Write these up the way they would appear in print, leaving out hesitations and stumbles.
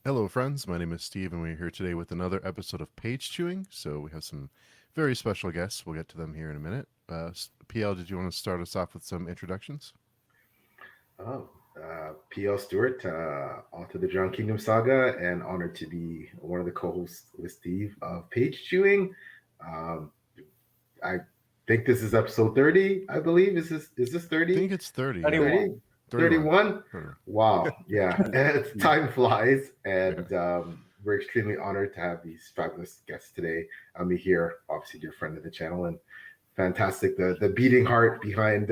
Hello, friends. My name is Steve, and we're here today with another episode of Page Chewing. So we have some very special guests. We'll get to them here in a minute. PL, did you want to start us off with some introductions? P.L. Stewart, author of the Drowned Kingdom saga, and honored to be one of the co-hosts with Steve of Page Chewing. Um, I think this is episode 30, I believe. Is this I 30? think it's 30, yeah. 30? 31. 31. 31? 31. Wow. Yeah. Time flies. And Yeah. we're extremely honored to have these fabulous guests today. Mihir, obviously dear friend of the channel, and fantastic, the beating heart behind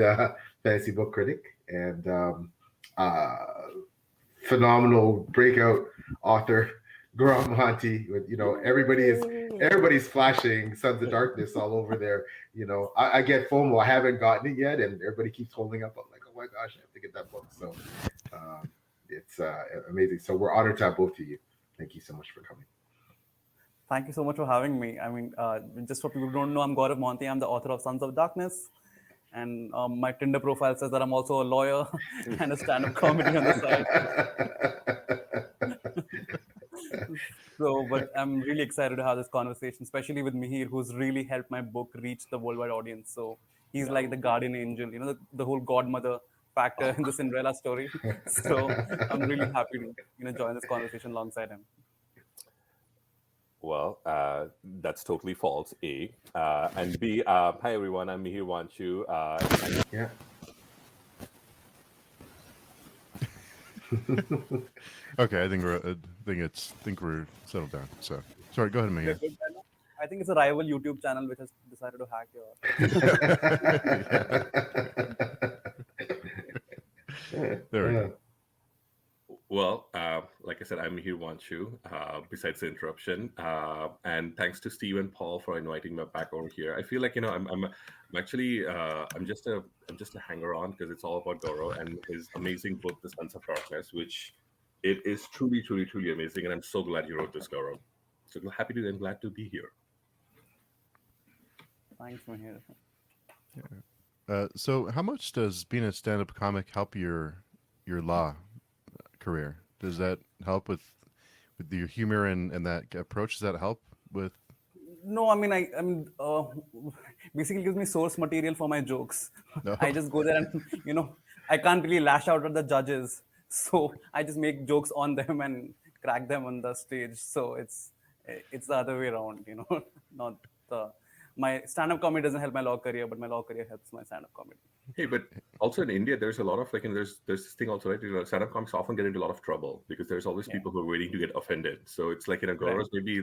Fantasy Book Critic, and uh, phenomenal breakout author Gourav Mohanty. Everybody's flashing Sons of Darkness all over there. I get FOMO. I haven't gotten it yet, and everybody keeps holding up. I'm like, oh my gosh, I have to get that book. So it's amazing. So we're honored to have both of you. Thank you so much for coming. Thank you so much for having me. Just for people who don't know, I'm Gourav Mohanty. I'm the author of Sons of Darkness. And my Tinder profile says that I'm also a lawyer and a stand-up comedy on the side. But I'm really excited to have this conversation, especially with Mihir, who's really helped my book reach the worldwide audience. So he's like the guardian angel, the whole godmother factor in the Cinderella story. So I'm really happy to join this conversation alongside him. Well, that's totally false, A. And B, hi everyone, I'm Mihir Wanchu. Yeah. Okay, I think we're settled down. So, sorry, go ahead, Mihir. I think it's a rival YouTube channel which has decided to hack your. There we go. Well, like I said, I'm Mihir Wanchu, besides the interruption. And thanks to Steve and Paul for inviting me back over here. I feel like, I'm actually, I'm just a hanger-on because it's all about Goro and his amazing book, The Sons of Darkness, which it is truly, truly, truly amazing. And I'm so glad you wrote this, Goro. So happy to and glad to be here. Thanks, Mihir. So, how much does being a stand-up comic help your law career? Does that help with your humor and that approach? Does that help with? No, basically gives me source material for my jokes. No. I just go there and I can't really lash out at the judges, so I just make jokes on them and crack them on the stage. So it's the other way around, not the. My stand-up comedy doesn't help my law career, but my law career helps my stand-up comedy. Hey, but also in India, there's a lot of there's this thing also, right? Stand-up comics often get into a lot of trouble because there's always people who are waiting to get offended. So it's like Gaurav's maybe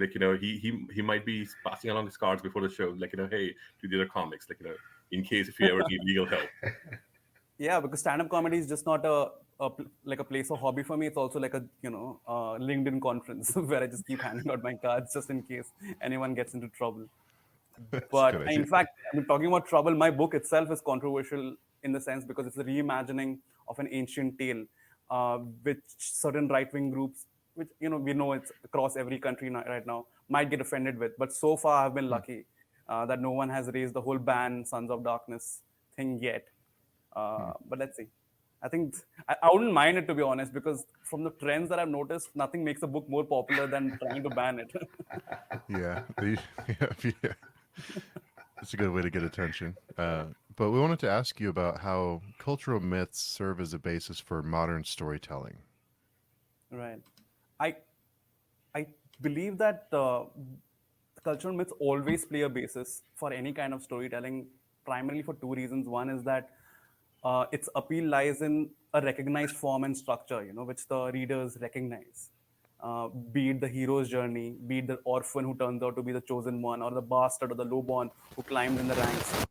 he might be passing along his cards before the show, hey, to the other comics, in case if you ever need legal help. Yeah, because stand-up comedy is just not a place of hobby for me. It's also like a LinkedIn conference where I just keep handing out my cards just in case anyone gets into trouble. But in fact, talking about trouble, my book itself is controversial in the sense because it's a reimagining of an ancient tale, which certain right-wing groups, which we know it's across every country right now, might get offended with. But so far, I've been lucky that no one has raised the whole ban Sons of Darkness thing yet. But let's see. I think I wouldn't mind it, to be honest, because from the trends that I've noticed, nothing makes a book more popular than trying to ban it. Yeah. It's a good way to get attention. But we wanted to ask you about how cultural myths serve as a basis for modern storytelling. Right. I believe that cultural myths always play a basis for any kind of storytelling, primarily for two reasons. One is that its appeal lies in a recognized form and structure, which the readers recognize. Be it the hero's journey, be it the orphan who turns out to be the chosen one, or the bastard or the lowborn who climbs in the ranks.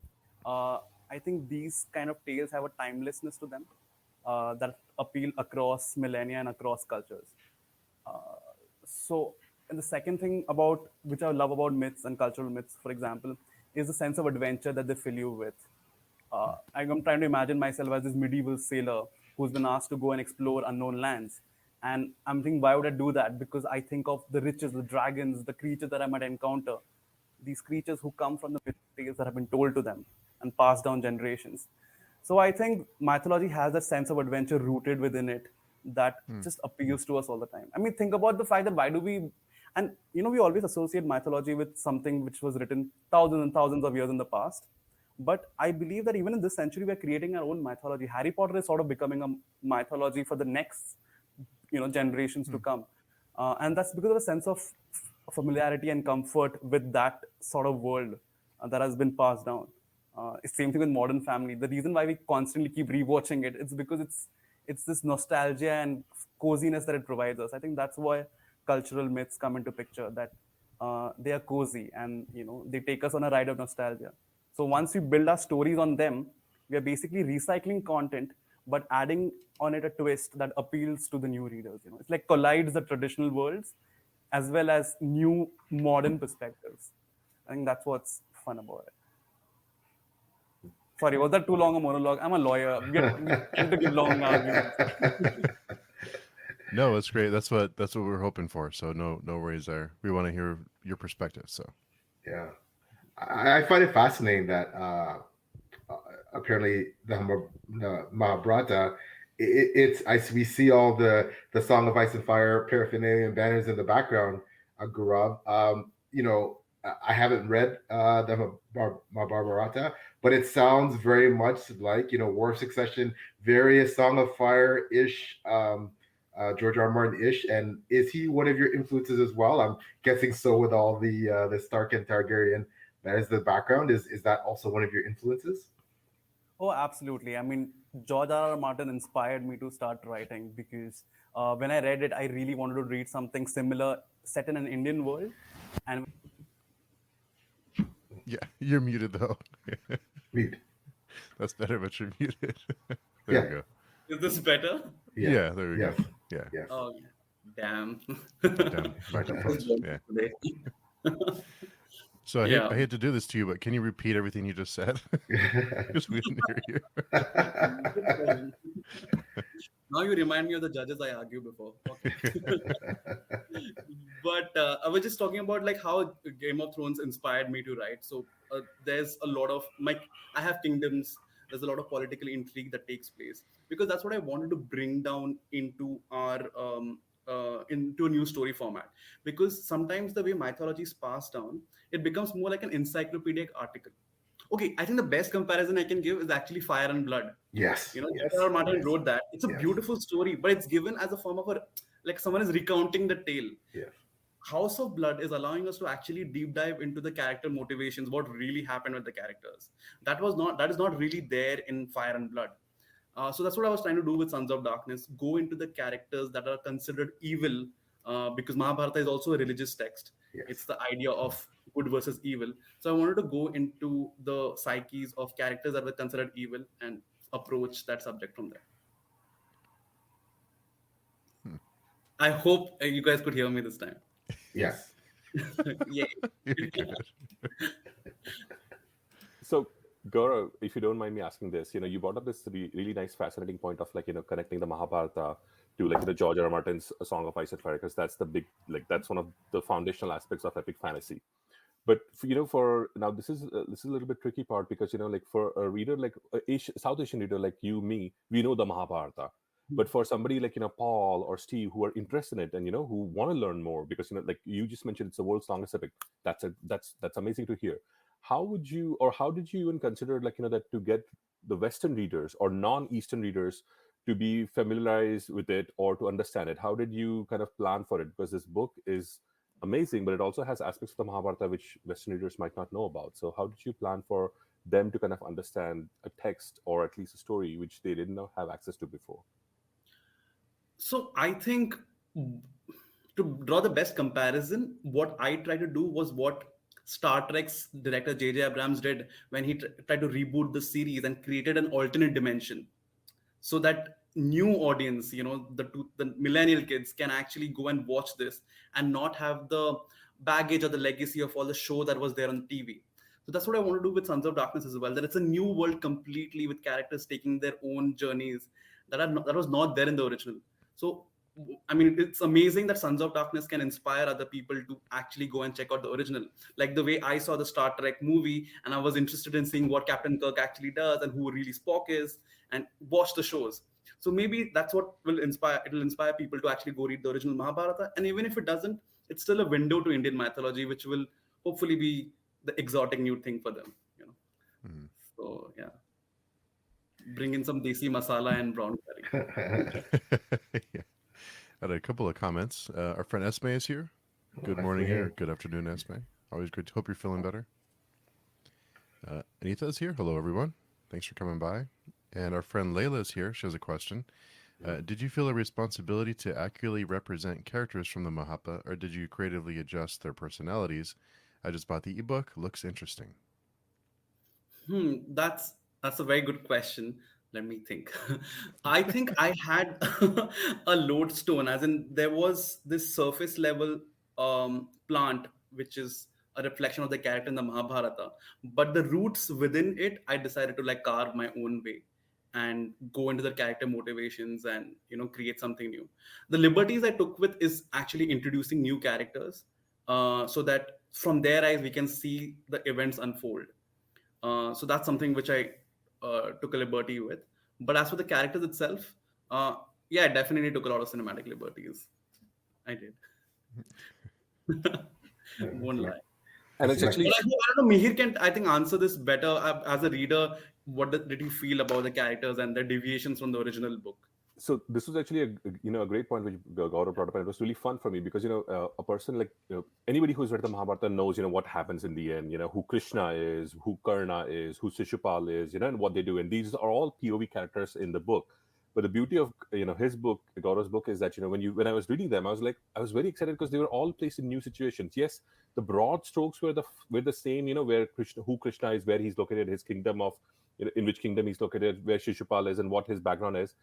I think these kind of tales have a timelessness to them that appeal across millennia and across cultures. And the second thing about which I love about myths and cultural myths, for example, is the sense of adventure that they fill you with. I'm trying to imagine myself as this medieval sailor who's been asked to go and explore unknown lands. And I'm thinking, why would I do that? Because I think of the riches, the dragons, the creatures that I might encounter. These creatures who come from the myth tales that have been told to them and passed down generations. So I think mythology has that sense of adventure rooted within it. that just appeals to us all the time. I mean, think about the fact that why do we, and we always associate mythology with something which was written thousands and thousands of years in the past. But I believe that even in this century, we're creating our own mythology. Harry Potter is sort of becoming a mythology for the next, generations to come, and that's because of a sense of familiarity and comfort with that sort of world that has been passed down. Same thing with Modern Family. The reason why we constantly keep rewatching it, it's because it's this nostalgia and coziness that it provides us. I think that's why cultural myths come into picture. That they are cozy and they take us on a ride of nostalgia. So once we build our stories on them, we are basically recycling content, but adding on it a twist that appeals to the new readers. It's like collides the traditional worlds as well as new modern perspectives. I think that's what's fun about it. Sorry, was that too long a monologue? I'm a lawyer. We tend to give long arguments. No, that's great. That's what we're hoping for. So no worries there. We want to hear your perspective. So Yeah, I find it fascinating that apparently the Mahabharata, we see all the Song of Ice and Fire paraphernalia and banners in the background. Gaurav, I haven't read the Mahabharata, but it sounds very much like War of Succession, various Song of Fire ish. George R. R. Martin ish, and is he one of your influences as well? I'm guessing so with all the Stark and Targaryen. That is the background. Is that also one of your influences? Oh, absolutely. I mean, George R. R. Martin inspired me to start writing because when I read it, I really wanted to read something similar set in an Indian world. And yeah, you're muted though. Read. That's better, but you're muted. Yeah. We go. Is this better? Yeah, there we Yes. go. Yeah. Yes. Oh, damn. Down, back up first. Yeah. So I hate to do this to you, but can you repeat everything you just said? Because we didn't hear you. Now you remind me of the judges I argued before. Okay. But I was just talking about like how Game of Thrones inspired me to write. So there's a lot of I have kingdoms. There's a lot of political intrigue that takes place because that's what I wanted to bring down into our into a new story format. Because sometimes the way mythology is passed down, it becomes more like an encyclopedic article. Okay, I think the best comparison I can give is actually Fire and Blood. Yes. George R. R. Martin wrote that. It's a beautiful story, but it's given as a form of like someone is recounting the tale. Yes. House of Blood is allowing us to actually deep dive into the character motivations, what really happened with the characters. That is not really there in Fire and Blood. So that's what I was trying to do with Sons of Darkness. Go into the characters that are considered evil, because Mahabharata is also a religious text. Yes. It's the idea of good versus evil. So I wanted to go into the psyches of characters that were considered evil and approach that subject from there. I hope you guys could hear me this time. Yes. Yeah. So, Gaurav, if you don't mind me asking this, you brought up this really nice, fascinating point of connecting the Mahabharata to George R. R. Martin's Song of Ice and Fire, because that's the big, that's one of the foundational aspects of epic fantasy. But for now, this is a little bit tricky part because for a reader South Asian reader like you, me, we know the Mahabharata. But for somebody like Paul or Steve who are interested in it and who want to learn more, because like you just mentioned, it's the world's longest epic. That's amazing to hear. How did you even consider that to get the Western readers or non-Eastern readers to be familiarized with it or to understand it? How did you kind of plan for it? Because this book is amazing, but it also has aspects of the Mahabharata which Western readers might not know about. So how did you plan for them to kind of understand a text or at least a story which they didn't have access to before? So I think to draw the best comparison, what I tried to do was what Star Trek's director J.J. Abrams did when he tried to reboot the series and created an alternate dimension, so that new audience, the millennial kids, can actually go and watch this and not have the baggage or the legacy of all the show that was there on TV. So that's what I want to do with Sons of Darkness as well. That it's a new world completely with characters taking their own journeys that was not there in the original. So, I mean, it's amazing that Sons of Darkness can inspire other people to actually go and check out the original. Like the way I saw the Star Trek movie and I was interested in seeing what Captain Kirk actually does and who really Spock is and watch the shows. So maybe that's what will inspire. It will inspire people to actually go read the original Mahabharata. And even if it doesn't, it's still a window to Indian mythology, which will hopefully be the exotic new thing for them. Mhm. So yeah, bring in some desi masala and brown curry. Yeah. Had a couple of comments. Our friend Esme is here. Good morning Esme. or good afternoon, Esme. Always good. Hope you're feeling better. Anita's here. Hello, everyone. Thanks for coming by. And our friend Layla is here. She has a question. Did you feel a responsibility to accurately represent characters from the Mahapa, or did you creatively adjust their personalities? I just bought the ebook. Looks interesting. That's a very good question. Let me think. I think I had a lodestone, as in there was this surface level plant, which is a reflection of the character in the Mahabharata. But the roots within it, I decided to like carve my own way and go into the character motivations and create something new. The liberties I took with is actually introducing new characters, so that from their eyes we can see the events unfold. So that's something which I took a liberty with. But as for the characters itself, yeah, I definitely took a lot of cinematic liberties. I did. Won't lie. And it's That's actually But I don't know, Mihir can, I think, answer this better as a reader. What did you feel about the characters and the deviations from the original book? so this was actually a great point which Gaurav brought up, and it was really fun for me because a person like anybody who's read the Mahabharata knows what happens in the end, who Krishna is, who Karna is, who Shishupal is, and what they do, and these are all POV characters in the book. But the beauty of his book, Gaurav's book, is that when I was reading them, I was very excited because they were all placed in new situations. Yes, the broad strokes were the same, where Krishna is, where he's located, his kingdom of in which kingdom he's located, where Shishupal is, and what his background is,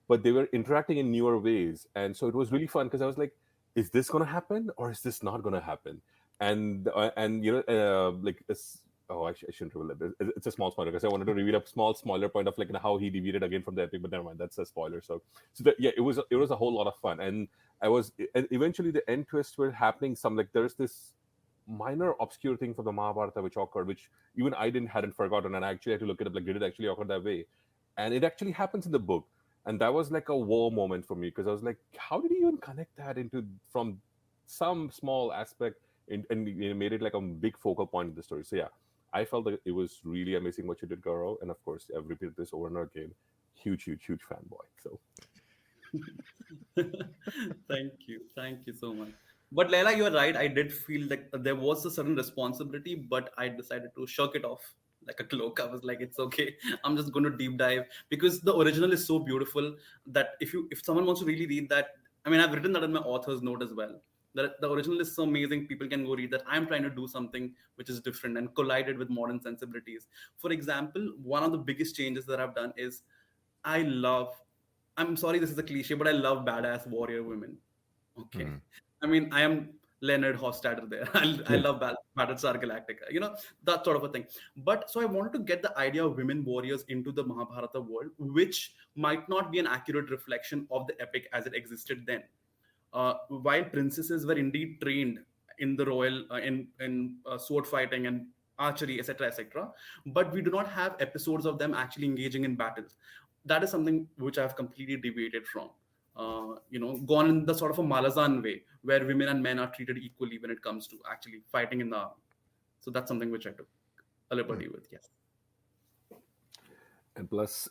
but they were interacting in newer ways, and so it was really fun because I was like, is this going to happen or is this not going to happen? And like this, oh, I shouldn't reveal it. It's a small spoiler because I wanted to reveal a small spoiler point of like how he deviated again from the epic, but never mind, that's a spoiler. Yeah, it was a whole lot of fun, and eventually the end twists were happening. Some like there's this minor obscure thing from the Mahabharata which occurred, which even I hadn't forgotten, and I actually had to look it up. Like, did it actually occur that way? And it actually happens in the book, and that was like a wow moment for me because I was like, how did he even connect that into from some small aspect and made it like a big focal point of the story? So yeah, I felt that it was really amazing what you did, Gaurav, and of course I've repeated this over and over again. Huge fanboy. So Thank you so much. But Leila, you're right. I did feel like there was a certain responsibility, but I decided to shirk it off like a cloak. I was like, it's okay. I'm just going to deep dive because the original is so beautiful that if someone wants to really read that, I mean, I've written that in my author's note as well. That the original is so amazing, people can go read that. I'm trying to do something which is different and collided with modern sensibilities. For example, one of the biggest changes that I've done is I love. I'm sorry, this is a cliche, but I love badass warrior women. Okay. Mhm. I mean, I am Leonard Hofstadter there. I love Battlestar Galactica, that sort of a thing. But so I wanted to get the idea of women warriors into the Mahabharata world, which might not be an accurate reflection of the epic as it existed then. While princesses were indeed trained in the royal, in sword fighting and archery, etc., etc., but we do not have episodes of them actually engaging in battles. That is something which I've completely deviated from. Gone in the sort of a Malazan way, where women and men are treated equally when it comes to actually fighting in the army. So that's something which I took a liberty with. Yes. and plus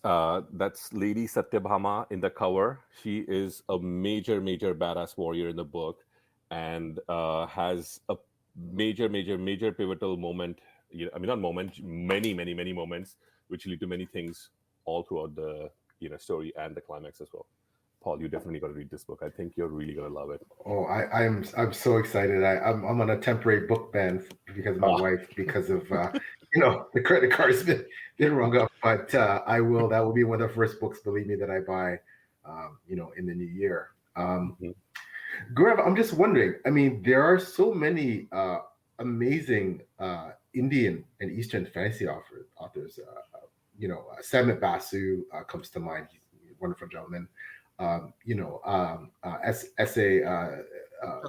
that's Lady Satyabhama in the cover. She is a major badass warrior in the book, and has a major pivotal moment. I mean, not moment, many moments which lead to many things all throughout the story and the climax as well. Paul, you definitely got to read this book. I think you're really gonna love it. Oh, I'm so excited. I'm on a temporary book ban because of my wife, because of the credit card's been rung up. But I will. That will be one of the first books, believe me, that I buy. In the new year. Mhm. Gaurav, I'm just wondering. I mean, there are so many amazing Indian and Eastern fantasy authors. Samit Basu comes to mind. He's a wonderful gentleman. S.A.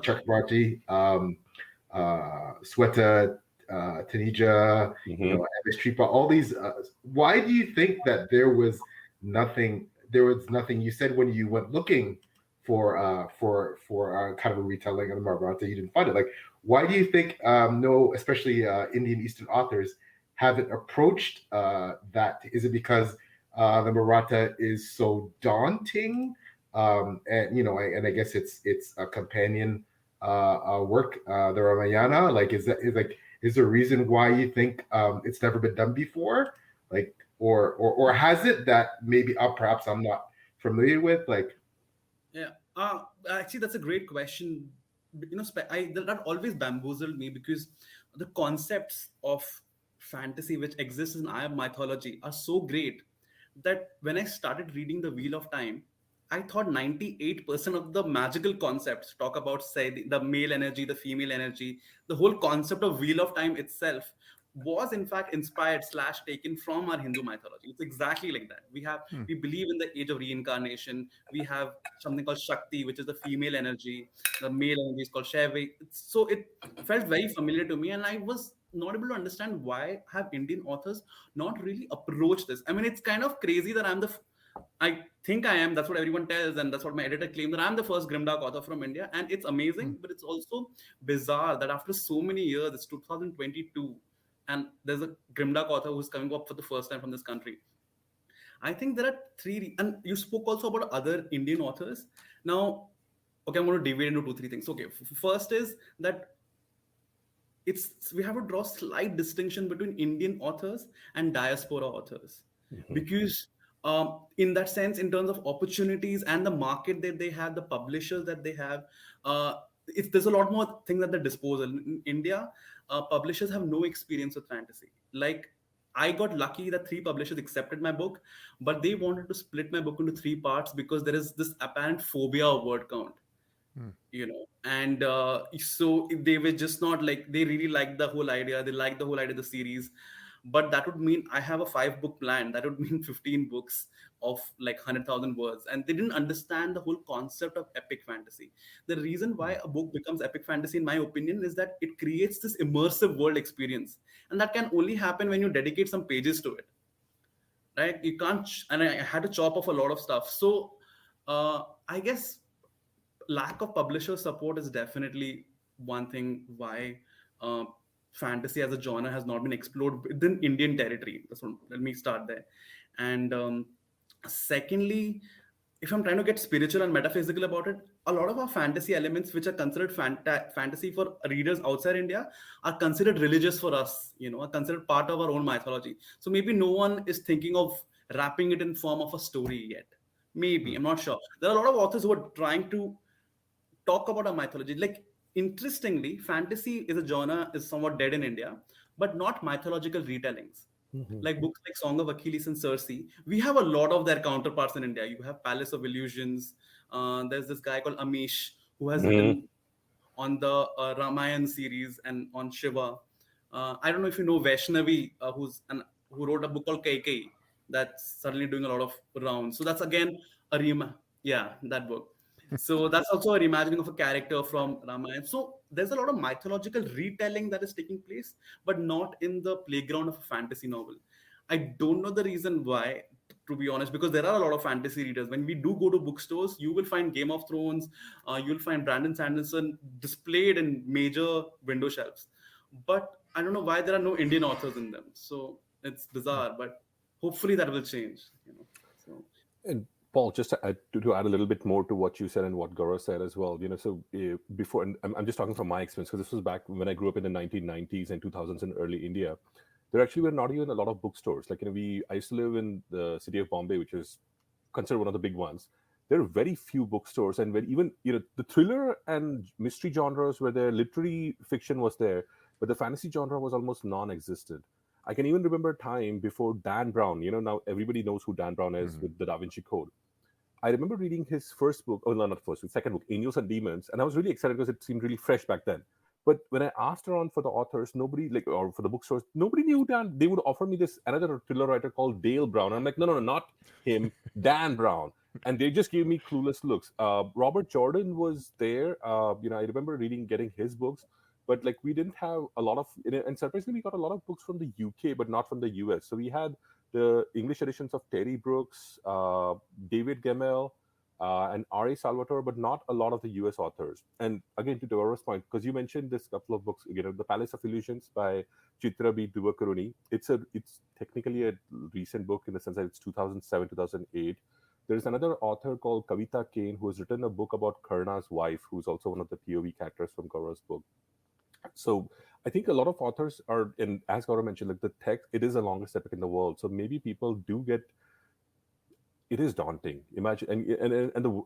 Chakrabarti, Sweta, Taneja, Mhm. MS Tripa, all these. Why do you think that there was nothing there was nothing you said when you went looking for kind of a retelling of the Mahabharata, you didn't find it. Like, why do you think no, especially Indian Eastern authors haven't approached that? Is it because the Mahabharata is so daunting, and and I guess it's a companion work, the Ramayana? Like, is there a reason why you think it's never been done before? Like, or has it that maybe perhaps I'm not familiar with? Like, Yeah. Actually, that's a great question. That always bamboozled me because the concepts of fantasy which exists in our mythology are so great that when I started reading the Wheel of Time, I thought 98% of the magical concepts talk about, say, the male energy, the female energy, the whole concept of Wheel of Time itself was in fact inspired slash taken from our Hindu mythology. It's exactly like that. Hmm. We believe in the age of reincarnation. We have something called Shakti, which is the female energy. The male energy is called Shaivi. So it felt very familiar to me, and I was not able to understand why have Indian authors not really approached this. I mean, it's kind of crazy that I think I am. That's what everyone tells, and that's what my editor claimed, that I'm the first grimdark author from India, and it's Hmm. amazing. But it's also bizarre that after so many years, it's 2022, and there's a grimdark author who's coming up for the first time from this country. I think there are and you spoke also about other Indian authors. Now, okay, I'm going to divide into two, three things. Okay, first is that we have to draw slight distinction between Indian authors and diaspora authors, Mhm. because in that sense, in terms of opportunities and the market that they have, the publishers that they have, there's a lot more things at their disposal. In India, publishers have no experience with fantasy. Like, I got lucky that three publishers accepted my book, but they wanted to split my book into three parts because there is this apparent phobia of word count, Hmm. and so they were just not like, they really liked the whole idea, they liked the whole idea of the series, but that would mean I have a 5 book plan, that would mean 15 books of like 100,000 words, and they didn't understand the whole concept of epic fantasy. The reason Hmm. why a book becomes epic fantasy, in my opinion, is that it creates this immersive world experience, and that can only happen when you dedicate some pages to it, right? You can't and I had to chop off a lot of stuff. So I guess lack of publisher support is definitely one thing why uh, fantasy as a genre has not been explored within Indian territory. Let me start there. And secondly, if I'm trying to get spiritual and metaphysical about it, a lot of our fantasy elements, which are considered fantasy for readers outside India, are considered religious for us. Are considered part of our own mythology. So maybe no one is thinking of wrapping it in form of a story yet. Maybe, Hmm. I'm not sure. There are a lot of authors who are trying to talk about a mythology. Like, interestingly, fantasy is a genre is somewhat dead in India, but not mythological retellings. Mhm. Like books like Song of Achilles and Circe, we have a lot of their counterparts in India. You have Palace of Illusions. There's this guy called Amish who has Mhm. written on the Ramayana series and on Shiva. I don't know if you know Vaishnavi, who wrote a book called Kaikai that's suddenly doing a lot of rounds. So that's again yeah, that book. So that's also a reimagining of a character from Ramayana. So there's a lot of mythological retelling that is taking place, but not in the playground of a fantasy novel. I don't know the reason why, to be honest, because there are a lot of fantasy readers. When we do go to bookstores, you will find Game of Thrones, you'll find Brandon Sanderson displayed in major window shelves. But I don't know why there are no Indian authors in them. So it's bizarre, but hopefully that will change. So And Paul, just to add a little bit more to what you said and what Gaurav said as well, so before, and I'm just talking from my experience, because this was back when I grew up in the 1990s and 2000s in early India. There actually were not even a lot of bookstores. Like, I used to live in the city of Bombay, which is considered one of the big ones. There are very few bookstores, and when even the thriller and mystery genres where the literary fiction was there, but the fantasy genre was almost non-existent. I can even remember a time before Dan Brown. Now everybody knows who Dan Brown is Hmm. with the Da Vinci Code. I remember reading his first book, oh no, not first, his second book, Angels and Demons, and I was really excited because it seemed really fresh back then. But when I asked around for the authors, nobody or for the bookstores, nobody knew Dan. They would offer me this another thriller writer called Dale Brown. I'm like, no, no, no, not him, Dan Brown. And they just gave me clueless looks. Robert Jordan was there. I remember getting his books, but like we didn't have a lot of, and surprisingly, we got a lot of books from the UK, but not from the US. So we had the English editions of Terry Brooks, David Gemmell, and R.A. Salvatore, but not a lot of the US authors. And again, to Devora's point, because you mentioned this couple of books, The Palace of Illusions by Chitra B. Duvakaruni. It's technically a recent book in the sense that it's 2007, 2008. There's another author called Kavita Kane who has written a book about Karna's wife, who's also one of the POV characters from Gaurav's book. So I think a lot of authors are, and as Gaurav mentioned, like the text, it is the longest epic in the world. So maybe people do get, it is daunting. Imagine,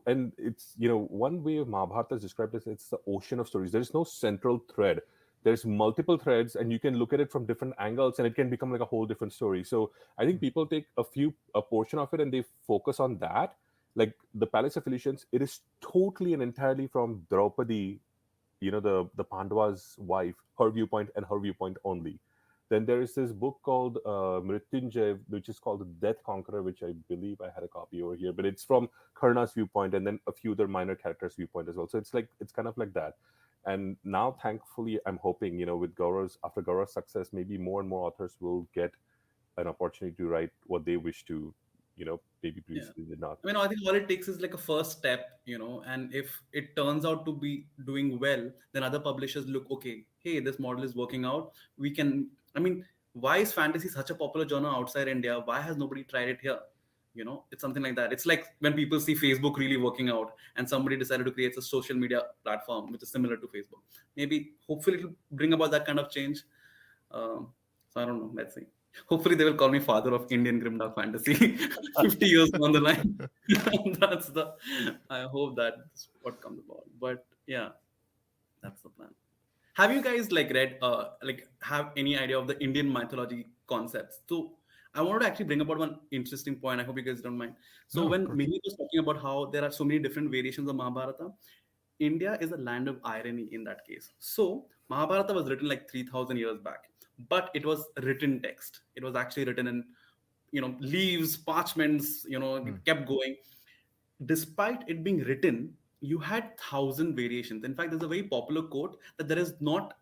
and it's, one way of Mahabharata is described as it's the ocean of stories. There's no central thread. There's multiple threads, and you can look at it from different angles, and it can become like a whole different story. So I think people take a portion of it and they focus on that. Like the Palace of Illusions, it is totally and entirely from Draupadi, the Pandava's wife, her viewpoint and her viewpoint only. Then there is this book called Mrityunjay, which is called The Death Conqueror, which I believe I had a copy over here, but it's from Karna's viewpoint and then a few other minor characters' viewpoint as well. So it's kind of like that. And now, thankfully, I'm hoping, with after Gaurav's success, maybe more and more authors will get an opportunity to write what they wish to, maybe previously did not. I mean, I think all it takes is like a first step, and if it turns out to be doing well, then other publishers look, okay, hey, this model is working out. We can, why is fantasy such a popular genre outside India? Why has nobody tried it here? It's something like that. It's like when people see Facebook really working out and somebody decided to create a social media platform which is similar to Facebook. Maybe, hopefully, it'll bring about that kind of change. So I don't know. Let's see. Hopefully, they will call me father of Indian grimdark fantasy 50 years down the line. I hope that's what comes about. But yeah, that's the plan. Have you guys read, have any idea of the Indian mythology concepts? So I wanted to actually bring about one interesting point. I hope you guys don't mind. So No, when Mihir was talking about how there are so many different variations of Mahabharata, India is a land of irony in that case. So Mahabharata was written 3,000 years back, but it was written text. It was actually written in, leaves, parchments, it kept going. Despite it being written, you had 1,000 variations. In fact, there's a very popular quote that there is not,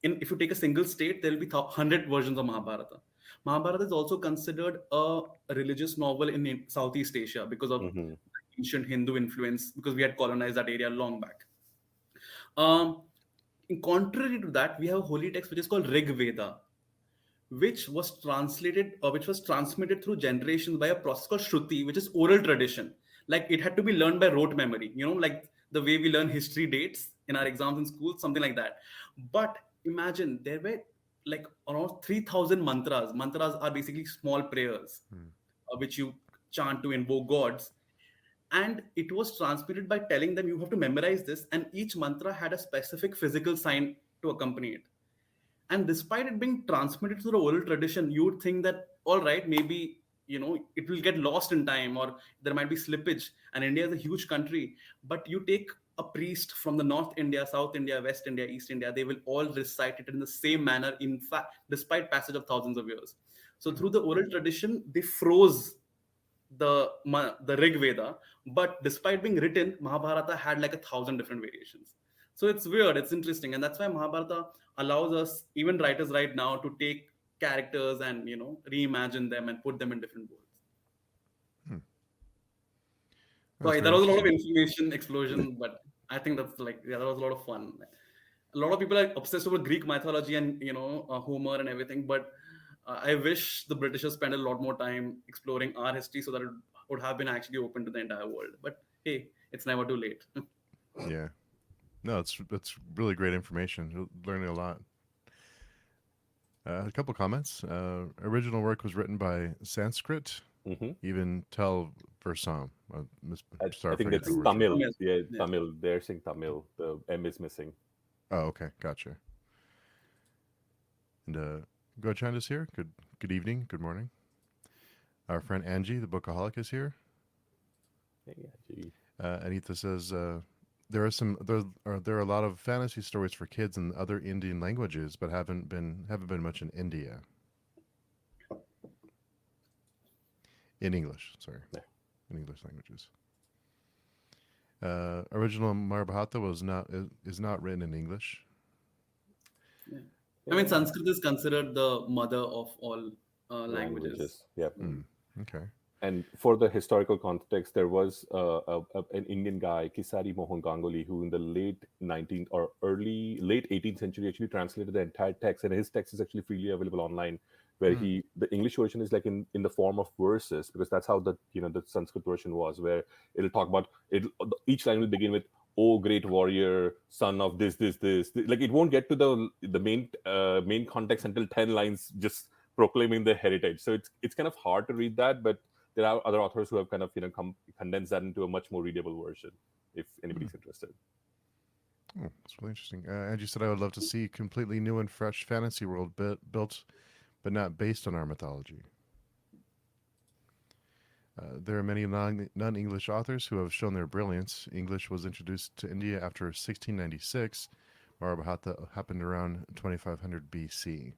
if you take a single state, there will be 100 versions of Mahabharata. Mahabharata is also considered a religious novel in Southeast Asia because of ancient Hindu influence, because we had colonized that area long back. In contrary to that, we have a holy text which is called Rig Veda, which was transmitted through generations by a process called Shruti, which is oral tradition. It had to be learned by rote memory, like the way we learn history dates in our exams in school, something like that. But imagine there were around 3,000 mantras. Mantras are basically small prayers, which you chant to invoke gods. And it was transmitted by telling them you have to memorize this, and each mantra had a specific physical sign to accompany it. And despite it being transmitted through the oral tradition, you would think that, all right, maybe, it will get lost in time or there might be slippage. And India is a huge country. But you take a priest from the North India, South India, West India, East India, they will all recite it in the same manner, in fact, despite passage of thousands of years. So through the oral tradition, they froze the Rig Veda. But despite being written, Mahabharata had 1,000 different variations. So it's weird, it's interesting. And that's why Mahabharata allows us, even writers right now, to take characters and, reimagine them and put them in different worlds. Sorry, that was a lot of information explosion, but I think that's that was a lot of fun. A lot of people are obsessed over Greek mythology and, Homer and everything, but I wish the Britishers spent a lot more time exploring our history so that it would have been actually open to the entire world. But hey, it's never too late. Yeah. No, it's really great information. You're learning a lot. A couple comments. Original work was written by Sanskrit. Even Tel Versam. I think it's Tamil. Yeah, Tamil. They're saying Tamil. The M is missing. Oh, okay, gotcha. And Gochand is here. Good evening. Good morning. Our friend Angie, the Bookaholic, is here. Hey, Angie. Anita says there are a lot of fantasy stories for kids in other Indian languages, but haven't been much in India. In English, sorry. Yeah. In English languages. Original Mahabharata is not written in English. Yeah. Sanskrit is considered the mother of all languages. Yeah. Okay. And for the historical context, there was an Indian guy, Kisari Mohan Ganguly, who in the late 19th or late 18th century actually translated the entire text, and his text is actually freely available online. Where the English version is like in the form of verses, because that's how the the Sanskrit version was, where it'll talk about it. Each line will begin with "O great warrior, son of this." Like it won't get to the main context until 10 lines just proclaiming the heritage. So it's kind of hard to read that, but there are other authors who have kind of condensed that into a much more readable version if anybody's interested. Oh, that's really interesting. As you said, I would love to see completely new and fresh fantasy world built, but not based on our mythology. There are many non-English authors who have shown their brilliance. English was introduced to India after 1696. Mahabharata happened around 2500 BC.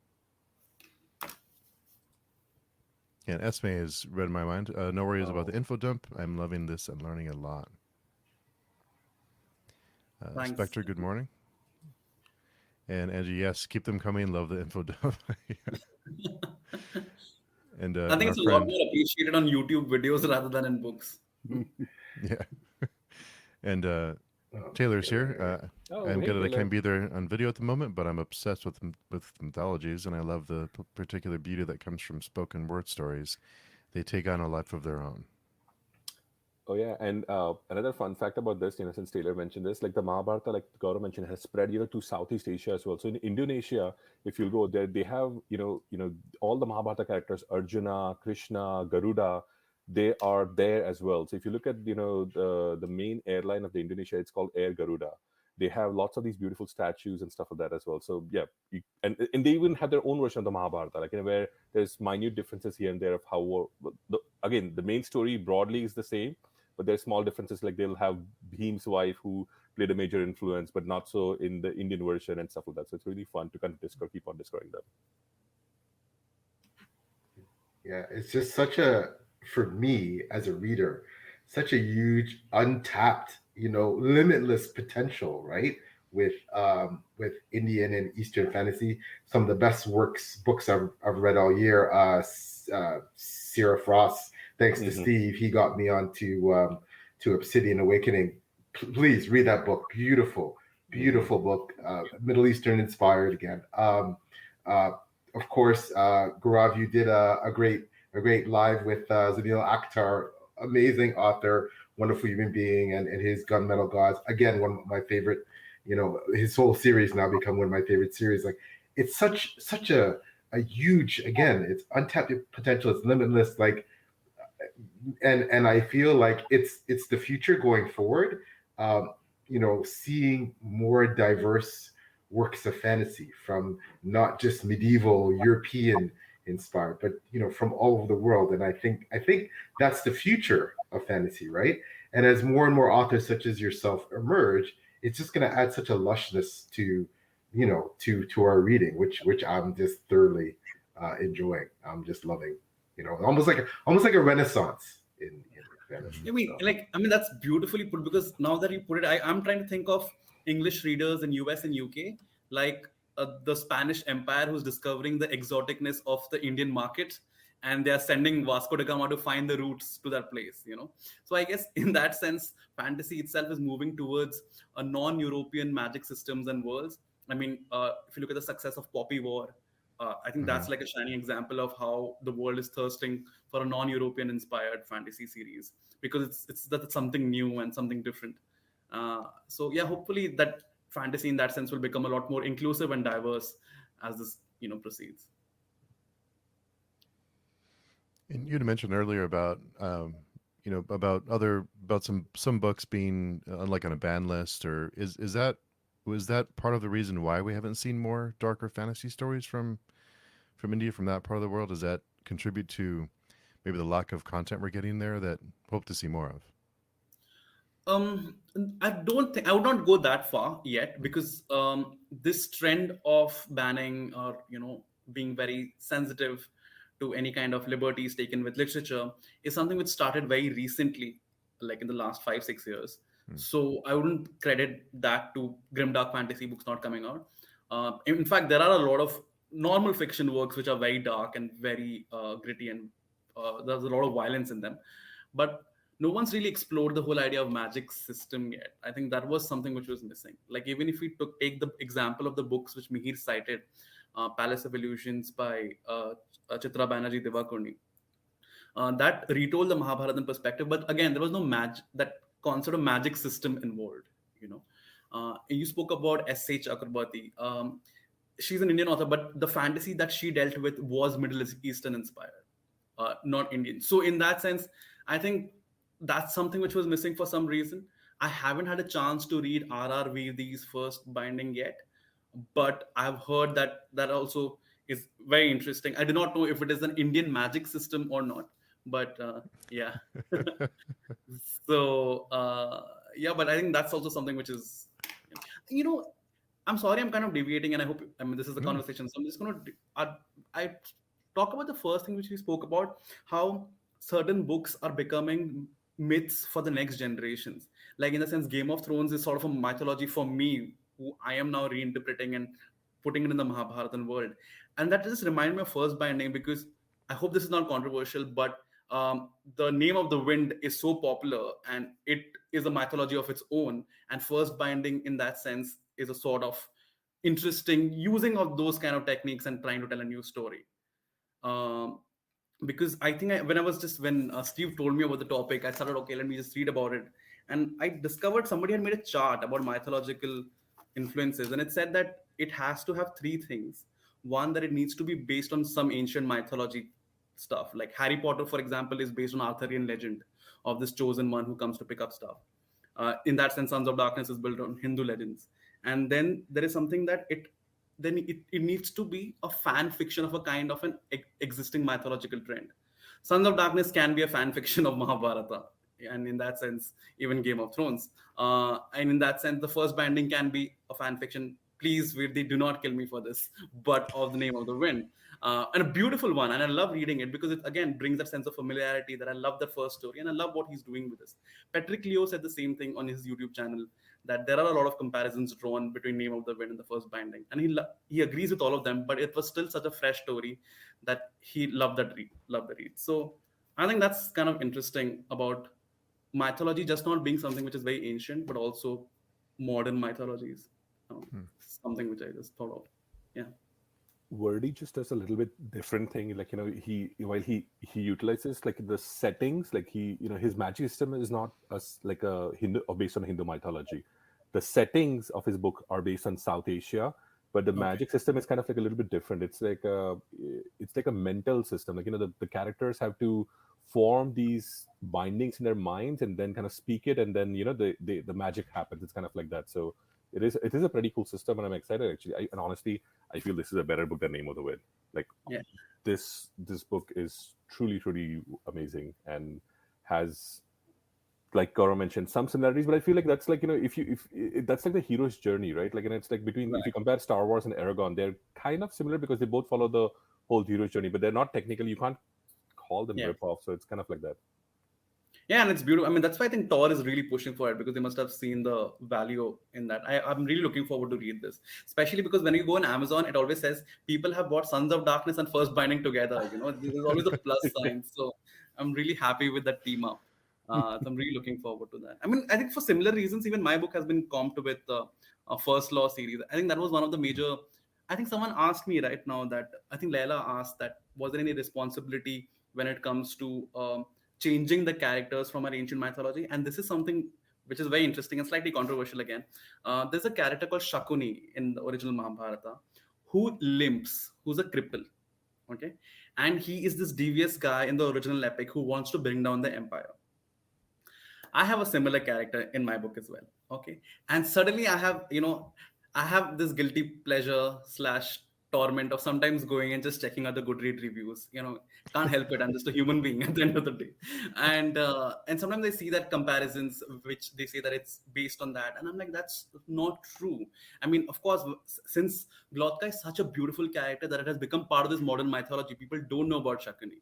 And Esme has read my mind. No worries about the info dump. I'm loving this and learning a lot. Thanks. Spectre, good morning. And Angie, yes, keep them coming. Love the info dump. And I think it's a lot more appreciated on YouTube videos rather than in books. Yeah. And Taylor's here. I'm good that I can't be there on video at the moment, but I'm obsessed with mythologies, and I love the particular beauty that comes from spoken word stories. They take on a life of their own. Oh yeah, and another fun fact about this, since Taylor mentioned this, like the Mahabharata, like Gaurav mentioned, has spread, to Southeast Asia as well. So in Indonesia, if you go there, they have, all the Mahabharata characters, Arjuna, Krishna, Garuda, they are there as well. So if you look at, the main airline of the Indonesia, it's called Air Garuda. They have lots of these beautiful statues and stuff like that as well. So yeah, and they even have their own version of the Mahabharata, like where there's minute differences here and there of how, again, the main story broadly is the same, but there's small differences, like they'll have Bhim's wife who played a major influence, but not so in the Indian version and stuff like that. So it's really fun to kind of keep on discovering them. Yeah, it's just for me as a reader, such a huge untapped, limitless potential, right? With Indian and Eastern fantasy, some of the best books I've read all year. Sierra Frost, thanks to Steve, he got me on to Obsidian Awakening. Please read that book. Beautiful book. Middle Eastern inspired again. Of course, Gaurav, you did a great live with Zamil Akhtar, amazing author, wonderful human being, and his Gunmetal Gods. Again, one of my favorite. His whole series now become one of my favorite series. Like, it's such a huge, again, it's untapped potential. It's limitless. Like, and I feel like it's the future going forward. Seeing more diverse works of fantasy from not just medieval European inspired, but from all over the world. And I think that's the future of fantasy, right? And as more and more authors such as yourself emerge, it's just going to add such a lushness to our reading, which I'm just thoroughly enjoying. I'm just loving, almost like a renaissance in fantasy. I mean, that's beautifully put, because now that you put it, I'm trying to think of English readers in US and UK, like the Spanish Empire, who's discovering the exoticness of the Indian market, and they are sending Vasco da Gama to find the routes to that place, So I guess in that sense, fantasy itself is moving towards a non-European magic systems and worlds. I mean, if you look at the success of Poppy War, I think that's like a shining example of how the world is thirsting for a non-European inspired fantasy series, because it's something new and something different. So yeah, hopefully that fantasy in that sense will become a lot more inclusive and diverse as this proceeds. And you had mentioned earlier about about some books being like on a ban list, or was that part of the reason why we haven't seen more darker fantasy stories from India, from that part of the world? Does that contribute to maybe the lack of content we're getting there that hope to see more of? I don't think I would not go that far yet, because this trend of banning or being very sensitive to any kind of liberties taken with literature is something which started very recently, like in the last 5-6 years. So I wouldn't credit that to grimdark fantasy books not coming out. In fact, there are a lot of normal fiction works which are very dark and very gritty, and there's a lot of violence in them, but no one's really explored the whole idea of magic system yet. I think that was something which was missing. Like, even if we take the example of the books which Mihir cited, Palace of Illusions by Chitra Banerjee Divakaruni, that retold the Mahabharata in perspective. But again, there was no that concept of magic system involved. You know, you spoke about S.H. Chakrabarti. She's an Indian author, but the fantasy that she dealt with was Middle Eastern inspired, not Indian. So in that sense, I think that's something which was missing for some reason. I haven't had a chance to read R.R. Virdi's first binding yet, but I've heard that that also is very interesting. I do not know if it is an Indian magic system or not, but yeah. So yeah, but I think that's also something which is, you know, I'm sorry, I'm kind of deviating, and I hope, I mean, this is a conversation, so I'm just going to I talk about the first thing which we spoke about, how certain books are becoming myths for the next generations. Like, in the sense, Game of Thrones is sort of a mythology for me, who I am now reinterpreting and putting it in the Mahabharatan world. And that just reminded me of first binding, because I hope this is not controversial, but the Name of the Wind is so popular, and it is a mythology of its own. And first binding, in that sense, is a sort of interesting using of those kind of techniques and trying to tell a new story. Because I think when Steve told me about the topic, I started, okay, let me just read about it. And I discovered somebody had made a chart about mythological influences, and it said that it has to have three things. One, that it needs to be based on some ancient mythology stuff. Like Harry Potter, for example, is based on Arthurian legend of this chosen one who comes to pick up stuff. In that sense, Sons of Darkness is built on Hindu legends. And then there is something that it needs to be a fan fiction of a kind of an existing mythological trend. Sons of Darkness can be a fan fiction of Mahabharata, and in that sense, even Game of Thrones. And in that sense, the first binding can be a fan fiction. Please, they do not kill me for this, but of the Name of the Wind. And a beautiful one, and I love reading it because it again brings that sense of familiarity that I love the first story, and I love what he's doing with this. Patrick Leo said the same thing on his YouTube channel, that there are a lot of comparisons drawn between Name of the Wind and the first binding, and he agrees with all of them, but it was still such a fresh story that he loved the read. So I think that's kind of interesting about mythology just not being something which is very ancient, but also modern mythologies. Something which I just thought of. Yeah. Verdi just does a little bit different thing. Like, he while he utilizes like the settings, like his magic system is not like a Hindu or based on Hindu mythology. The settings of his book are based on South Asia, but the magic system is kind of like a little bit different. It's like a mental system. Like, the characters have to form these bindings in their minds and then kind of speak it, and then the magic happens. It's kind of like that. So it is a pretty cool system, and I'm excited actually. And honestly, I feel this is a better book than Name of the Wind. Like, this book is truly amazing and has, like Gaurav mentioned, some similarities, but I feel like that's like, that's like the hero's journey, right? Like, and it's like between, if you compare Star Wars and Aragon, they're kind of similar because they both follow the whole hero's journey, but they're not technically, you can't call them rip-off. So it's kind of like that. Yeah, and it's beautiful. I mean, that's why I think Tor is really pushing for it, because they must have seen the value in that. I'm really looking forward to read this, especially because when you go on Amazon, it always says people have bought Sons of Darkness and First Binding together. There's always a plus sign. So I'm really happy with that team up. So I'm really looking forward to that. I mean, I think for similar reasons, even my book has been comped with First Law series. I think that was one of the major. I think someone asked me right now that, I think Leila asked that, was there any responsibility when it comes to changing the characters from our ancient mythology? And this is something which is very interesting and slightly controversial again. There's a character called Shakuni in the original Mahabharata who limps, who's a cripple. Okay. And he is this devious guy in the original epic who wants to bring down the empire. I have a similar character in my book as well. Okay. And suddenly I have this guilty pleasure / torment of sometimes going and just checking out the Goodreads reviews. Can't help it. I'm just a human being at the end of the day. And sometimes I see that comparisons, which they say that it's based on that. And I'm like, that's not true. I mean, of course, since Glotka is such a beautiful character that it has become part of this modern mythology, people don't know about Shakuni,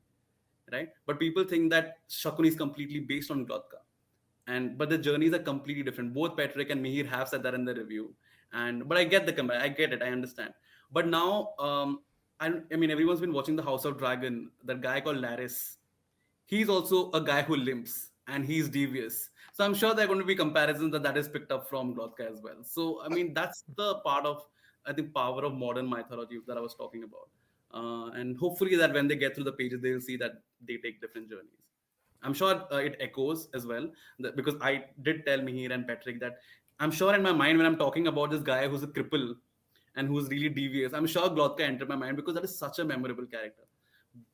right? But people think that Shakuni is completely based on Glotka. But the journeys are completely different. Both Patrick and Mihir have said that in the review. But I get I get it. I understand. But now I mean, everyone's been watching the House of Dragon. That guy called Laris, he's also a guy who limps and he's devious. So I'm sure there are going to be comparisons that is picked up from Glotka as well. So I mean, that's the part of, I think, power of modern mythology that I was talking about. And hopefully that when they get through the pages, they'll see that they take different journeys. I'm sure it echoes as well, because I did tell Mihir and Patrick that I'm sure in my mind when I'm talking about this guy who's a cripple and who's really devious, I'm sure Glotka entered my mind because that is such a memorable character.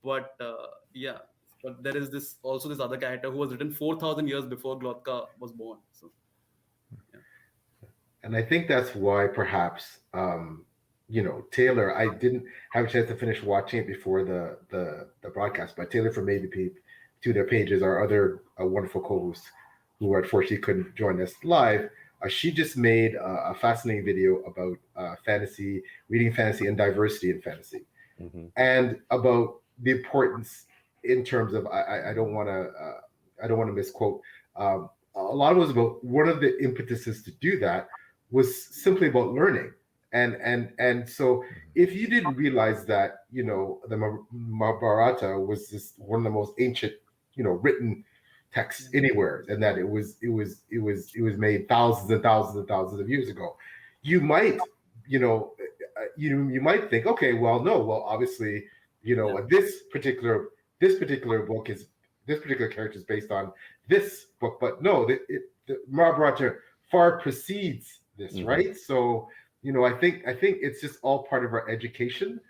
But yeah, but there is this also this other character who was written 4,000 years before Glotka was born. So yeah. And I think that's why perhaps Taylor. I didn't have a chance to finish watching it before the broadcast, but Taylor from Maybe Peep, to their pages, our other wonderful co-host who unfortunately couldn't join us live. She just made a fascinating video about fantasy, reading fantasy, and diversity in fantasy, and about the importance in terms of I don't want to misquote. A lot of it was about one of the impetuses to do that was simply about learning. And so if you didn't realize that, the Mahabharata was this one of the most ancient, written texts anywhere, and that it was made thousands and thousands and thousands of years ago, you might, you might think, okay, well, obviously, this particular book is, this particular character is based on this book, but no, the Mahabharata far precedes this, right? So, I think it's just all part of our education,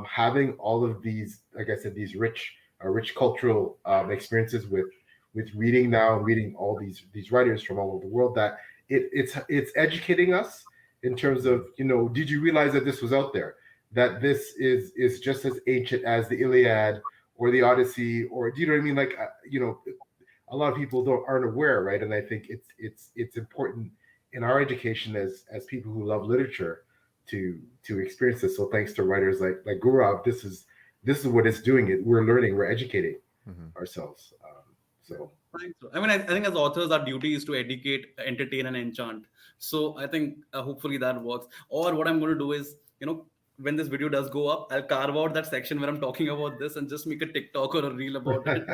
having all of these, like I said, these rich cultural experiences with reading now, reading all these writers from all over the world, that it's educating us in terms of, did you realize that this was out there, that this is just as ancient as the Iliad or the Odyssey, or do you know what I mean? Like, a lot of people aren't aware, right? And I think it's important in our education as people who love literature to experience this. So thanks to writers like Gourav, this is what it's doing. We're learning, we're educating ourselves. So I mean, I think as authors, our duty is to educate, entertain, and enchant. So I think hopefully that works. Or what I'm going to do is, when this video does go up, I'll carve out that section where I'm talking about this and just make a TikTok or a reel about it.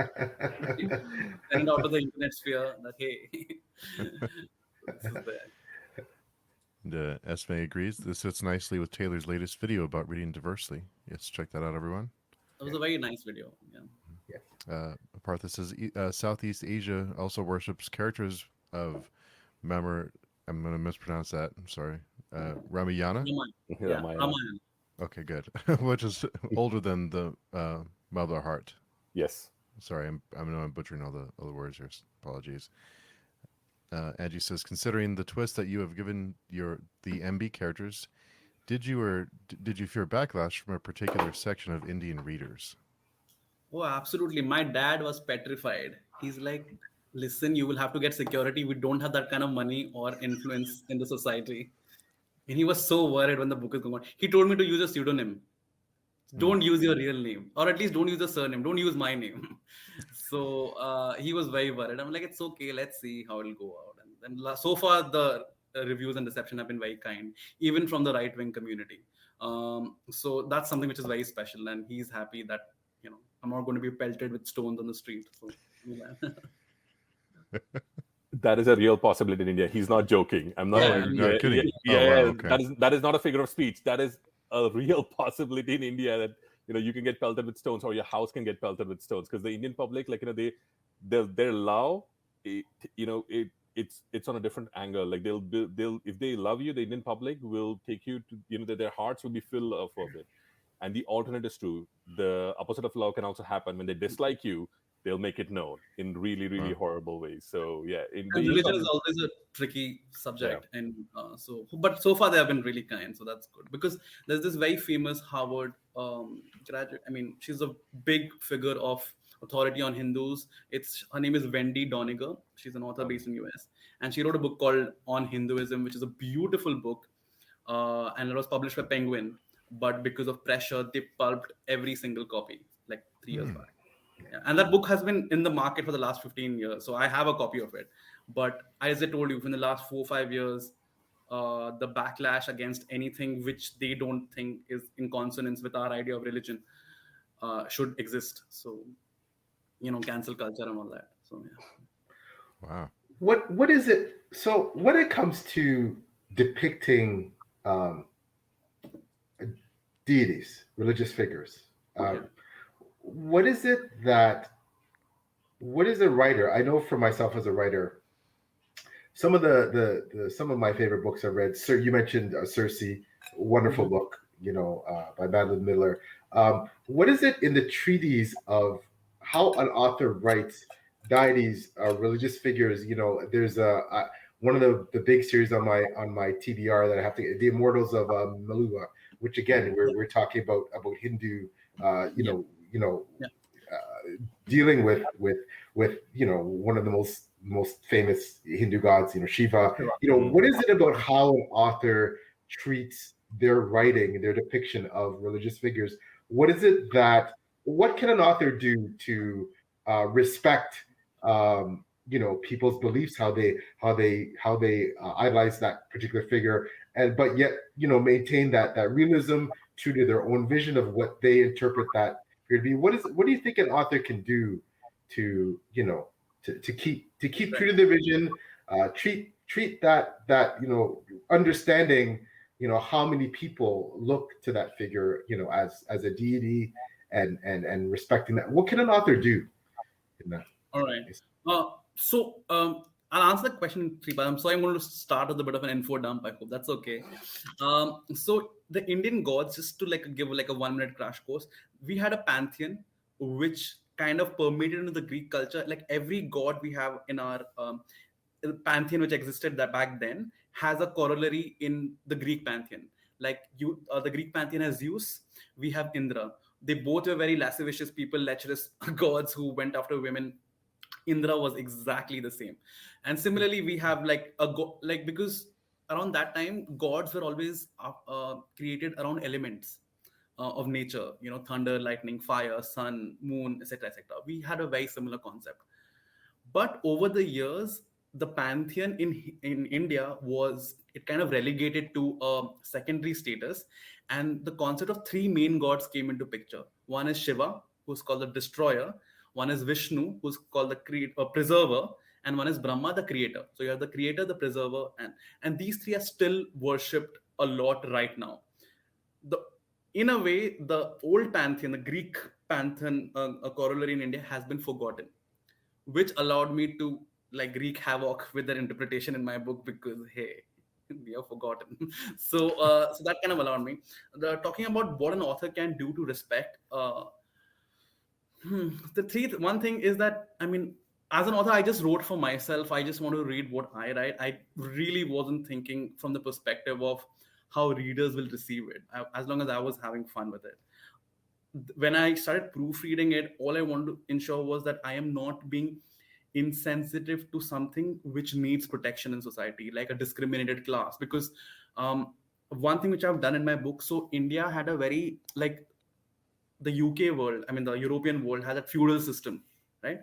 Send it out to the internet sphere that, hey, this is there. And Esme agrees. This fits nicely with Taylor's latest video about reading diversely. Yes, check that out, everyone. It was a very nice video. Yeah. Partha says Southeast Asia also worships characters of I'm going to mispronounce that. I'm sorry. Ramayana? Ramayana. Okay, good. Which is older than the Mahabharata. Yes. Sorry, I know I'm butchering all the words here. Apologies. Angie says, considering the twist that you have given the MB characters, did you fear backlash from a particular section of Indian readers? Oh, absolutely. My dad was petrified. He's like, listen, you will have to get security. We don't have that kind of money or influence in the society. And he was so worried when the book is going on. He told me to use a pseudonym. Don't use your real name, or at least don't use a surname. Don't use my name. So he was very worried. I'm like, it's okay. Let's see how it'll go out. And so far, the reviews and reception have been very kind, even from the right-wing community. So that's something which is very special. And he's happy that, I'm not going to be pelted with stones on the street. So, that is a real possibility in India. He's not joking. I'm not. Not kidding. Okay. That is not a figure of speech. That is a real possibility in India, that you can get pelted with stones, or your house can get pelted with stones, because the Indian public, like, their love, it's on a different angle. Like, they'll if they love you, the Indian public will take you to, their hearts will be filled of it. And the alternate is true. The opposite of love can also happen. When they dislike you, they'll make it known in really, really horrible ways. So yeah, religion is always a tricky subject, and but so far they have been really kind, so that's good. Because there's this very famous Harvard graduate. I mean, she's a big figure of authority on Hindus. Her name is Wendy Doniger. She's an author based in US, and she wrote a book called On Hinduism, which is a beautiful book, and it was published by Penguin. But because of pressure, they pulped every single copy like 3 years back. Yeah. And that book has been in the market for the last 15 years. So I have a copy of it. But as I told you, in the last 4 or 5 years, the backlash against anything which they don't think is in consonance with our idea of religion should exist. So, cancel culture and all that. So, yeah. Wow. What is it? So when it comes to depicting deities, religious figures, what is it that? What is a writer? I know for myself as a writer, some of the some of my favorite books I've read. Sir, you mentioned Circe, wonderful book, by Madeline Miller. What is it in the treatise of how an author writes deities, religious figures? There's one of the big series on my TBR that I have to, The Immortals of Malua, which again we're talking about Hindu, dealing with one of the most famous Hindu gods, Shiva. What is it about how an author treats their writing, their depiction of religious figures? What is it what can an author do to respect people's beliefs, how they idolize that particular figure, but yet maintain that realism, true to their own vision of what they interpret that figure to be? What do you think an author can do to keep true to their vision, treat that understanding how many people look to that figure as a deity, and respecting that? What can an author do in that? All right. I'll answer the question in three parts. So I'm going to start with a bit of an info dump. I hope that's okay. So the Indian gods, just to give a 1-minute crash course, we had a pantheon which kind of permeated into the Greek culture. Like every god we have in our pantheon which existed back then has a corollary in the Greek pantheon. Like the Greek pantheon has Zeus, we have Indra. They both were very lascivious people, lecherous gods who went after women. Indra was exactly the same. And similarly, we have because around that time, gods were always created around elements of nature, thunder, lightning, fire, sun, moon, etc., etc. We had a very similar concept. But over the years, the pantheon in India it kind of relegated to a secondary status. And the concept of three main gods came into picture. One is Shiva, who's called the destroyer. One is Vishnu, who's called the preserver, and one is Brahma, the creator. So you have the creator, the preserver, and these three are still worshipped a lot right now. In a way, the old pantheon, the Greek pantheon, a corollary in India, has been forgotten, which allowed me to wreak havoc with their interpretation in my book, because hey, we are forgotten. So that kind of allowed me. Talking about what an author can do to respect. One thing is that, as an author, I just wrote for myself. I just want to read what I write. I really wasn't thinking from the perspective of how readers will receive it, as long as I was having fun with it. When I started proofreading it, all I wanted to ensure was that I am not being insensitive to something which needs protection in society, like a discriminated class. Because one thing which I've done in my book, so India had a very, the UK world, the European world had a feudal system, right?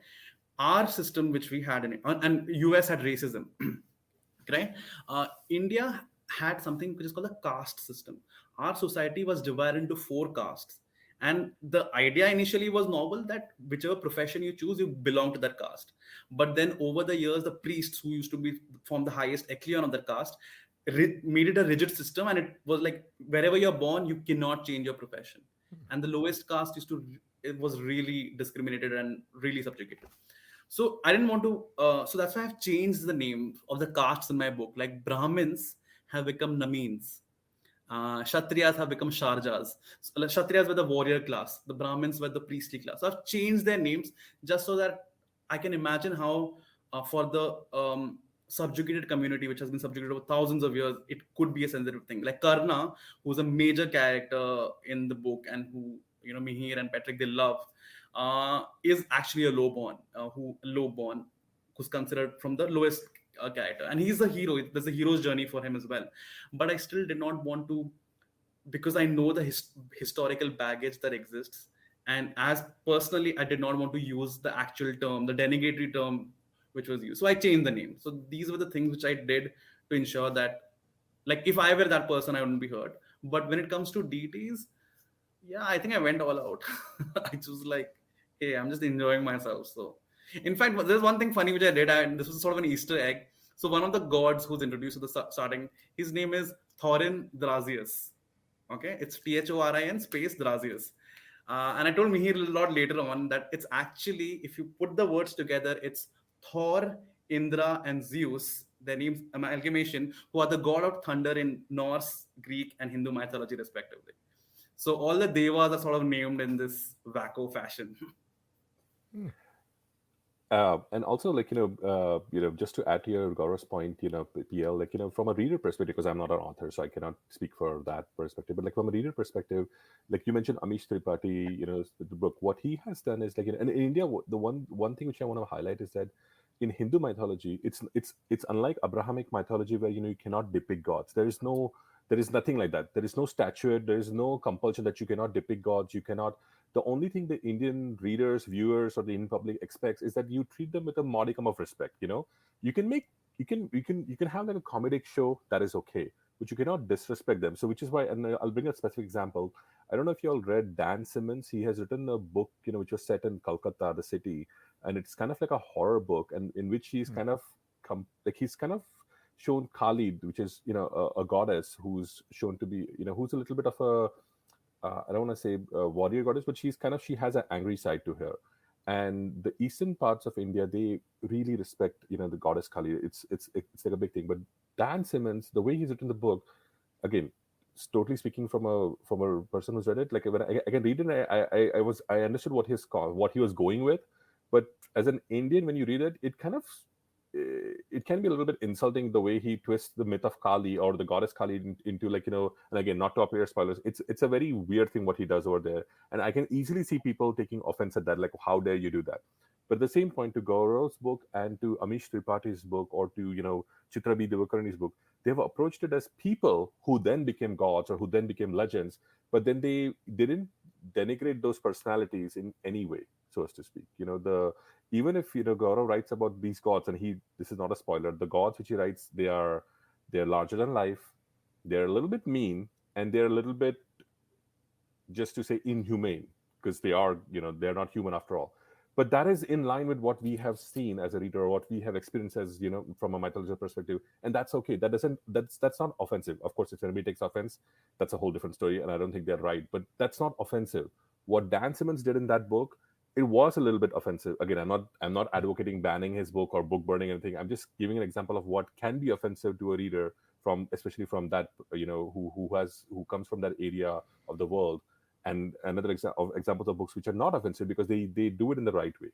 Our system, which we had and US had racism, right? India had something which is called a caste system. Our society was divided into 4 castes. And the idea initially was novel, that whichever profession you choose, you belong to that caste. But then over the years, the priests, who used to be from the highest echelon of the caste, made it a rigid system. And it was like, wherever you're born, you cannot change your profession. And the lowest caste it was really discriminated and really subjugated. So I didn't want to, so that's why I've changed the name of the castes in my book. Like Brahmins have become Namins. Kshatriyas have become Sharjas. So, Kshatriyas were the warrior class. The Brahmins were the priestly class. So I've changed their names just so that I can imagine how for the subjugated community, which has been subjugated over thousands of years, it could be a sensitive thing. Like Karna, who's a major character in the book and who, Mihir and Patrick, they love, is actually a lowborn, who's considered from the lowest character. And he's a hero. There's a hero's journey for him as well. But I still did not want to, because I know the historical baggage that exists. And as personally, I did not want to use the actual term, the denegatory term, which was used. So I changed the name. So these were the things which I did to ensure that, Like if I were that person, I wouldn't be hurt. But when it comes to DTs, yeah, I think I went all out. I was like, hey, I'm just enjoying myself. So, in fact, there's one thing funny which I did, and this was sort of an Easter egg. So, one of the gods who's introduced at the starting, his name is Thorin Drazius. Okay, it's Thorin space Drazius. And I told Mihir a lot later on that it's actually, if you put the words together, it's Thor, Indra, and Zeus, their names amalgamation, who are the god of thunder in Norse, Greek, and Hindu mythology, respectively. So all the devas are sort of named in this wacko fashion. And also, just to add to your Gaurav's point, PL, from a reader perspective, because I'm not an author, so I cannot speak for that perspective. But like from a reader perspective, like you mentioned, Amish Tripathi, the book, what he has done is like, and in India, the one thing which I want to highlight is that in Hindu mythology, it's unlike Abrahamic mythology where you cannot depict gods. There is nothing like that. There is no statuette. There is no compulsion that you cannot depict gods. You cannot. The only thing the Indian readers, viewers, or the Indian public expects is that you treat them with a modicum of respect. You can make you can have like a comedic show, that is okay, but you cannot disrespect them. So which is why, and I'll bring a specific example. I don't know if you all read Dan Simmons. He has written a book, which was set in Calcutta, the city, and it's kind of like a horror book, and in which he's kind of he's kind of shown Kali, which is a goddess who's shown to be who's a little bit of a I don't want to say warrior goddess, but she has an angry side to her. And the eastern parts of India, they really respect the goddess Kali. It's like a big thing. But Dan Simmons, the way he's written the book, again, totally speaking from a person who's read it, like when I can read it, I understood what he was going with, but as an Indian, when you read it, it can be a little bit insulting the way he twists the myth of Kali or the goddess Kali into and again, not to appear spoilers, it's a very weird thing what he does over there, and I can easily see people taking offense at that, like how dare you do that. But at the same point, to Gaurav's book and to Amish Tripathi's book or to Chitra B. Divakarani's book, they've approached it as people who then became gods or who then became legends, but then they didn't denigrate those personalities in any way, so as to speak. Even if Gaurav writes about these gods, and this is not a spoiler, the gods which he writes, they're larger than life, they're a little bit mean, and they're a little bit, just to say, inhumane, because they're not human after all. But that is in line with what we have seen as a reader, or what we have experienced as from a mythological perspective, and that's okay. That's not offensive. Of course, if anybody takes offense, that's a whole different story, and I don't think they're right. But that's not offensive. What Dan Simmons did in that book, it was a little bit offensive. Again, I'm not advocating banning his book or book burning anything. I'm just giving an example of what can be offensive to a reader, especially from that who comes from that area of the world. And another examples of books which are not offensive because they do it in the right way.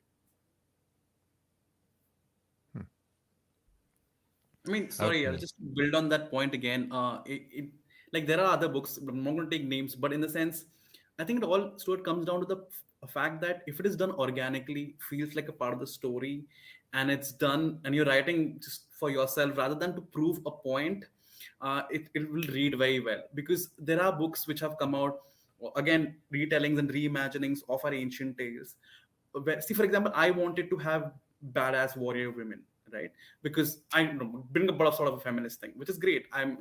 I mean, sorry, I'll just build on that point again. Like there are other books, but I'm not going to take names, but in the sense, I think it all Stuart comes down to the fact that if it is done organically, feels like a part of the story, and it's done, and you're writing just for yourself rather than to prove a point, it will read very well. Because there are books which have come out, again, retellings and reimaginings of our ancient tales. See, for example, I wanted to have badass warrior women, right? Because I bring up a sort of a feminist thing, which is great. I'm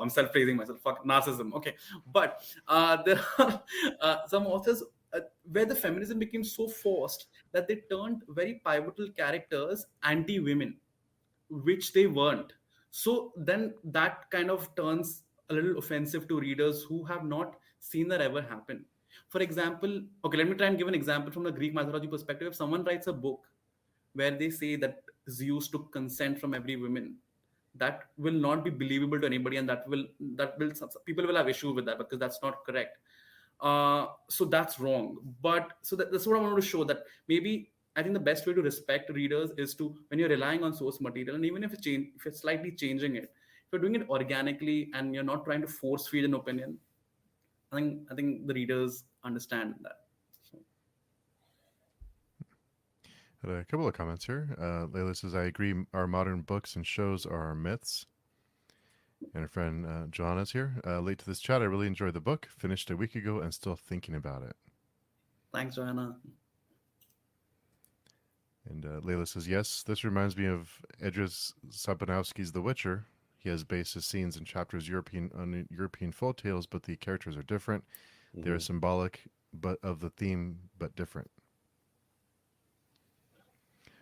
self-praising myself. Fuck narcissism. Okay, but there are some authors where the feminism became so forced that they turned very pivotal characters anti-women, which they weren't. So then that kind of turns a little offensive to readers who have not seen that ever happen. For example, okay, let me try and give an example from the Greek mythology perspective. If someone writes a book where they say that Zeus took consent from every woman, that will not be believable to anybody, and that will people will have issue with that because that's not correct. So that's wrong. But so that's what I wanted to show, that maybe I think the best way to respect readers is to, when you're relying on source material, and even if if it's slightly changing it, if you're doing it organically and you're not trying to force feed an opinion, I think the readers understand that. A couple of comments here. Layla says, I agree, our modern books and shows are our myths. And our friend Joanna's here. Late to this chat, I really enjoyed the book. Finished a week ago and still thinking about it. Thanks, Joanna. And Layla says, yes, this reminds me of Edris Sabanowski's The Witcher. He has based his scenes and chapters on European folk tales, but the characters are different. They are symbolic, but of the theme, but different.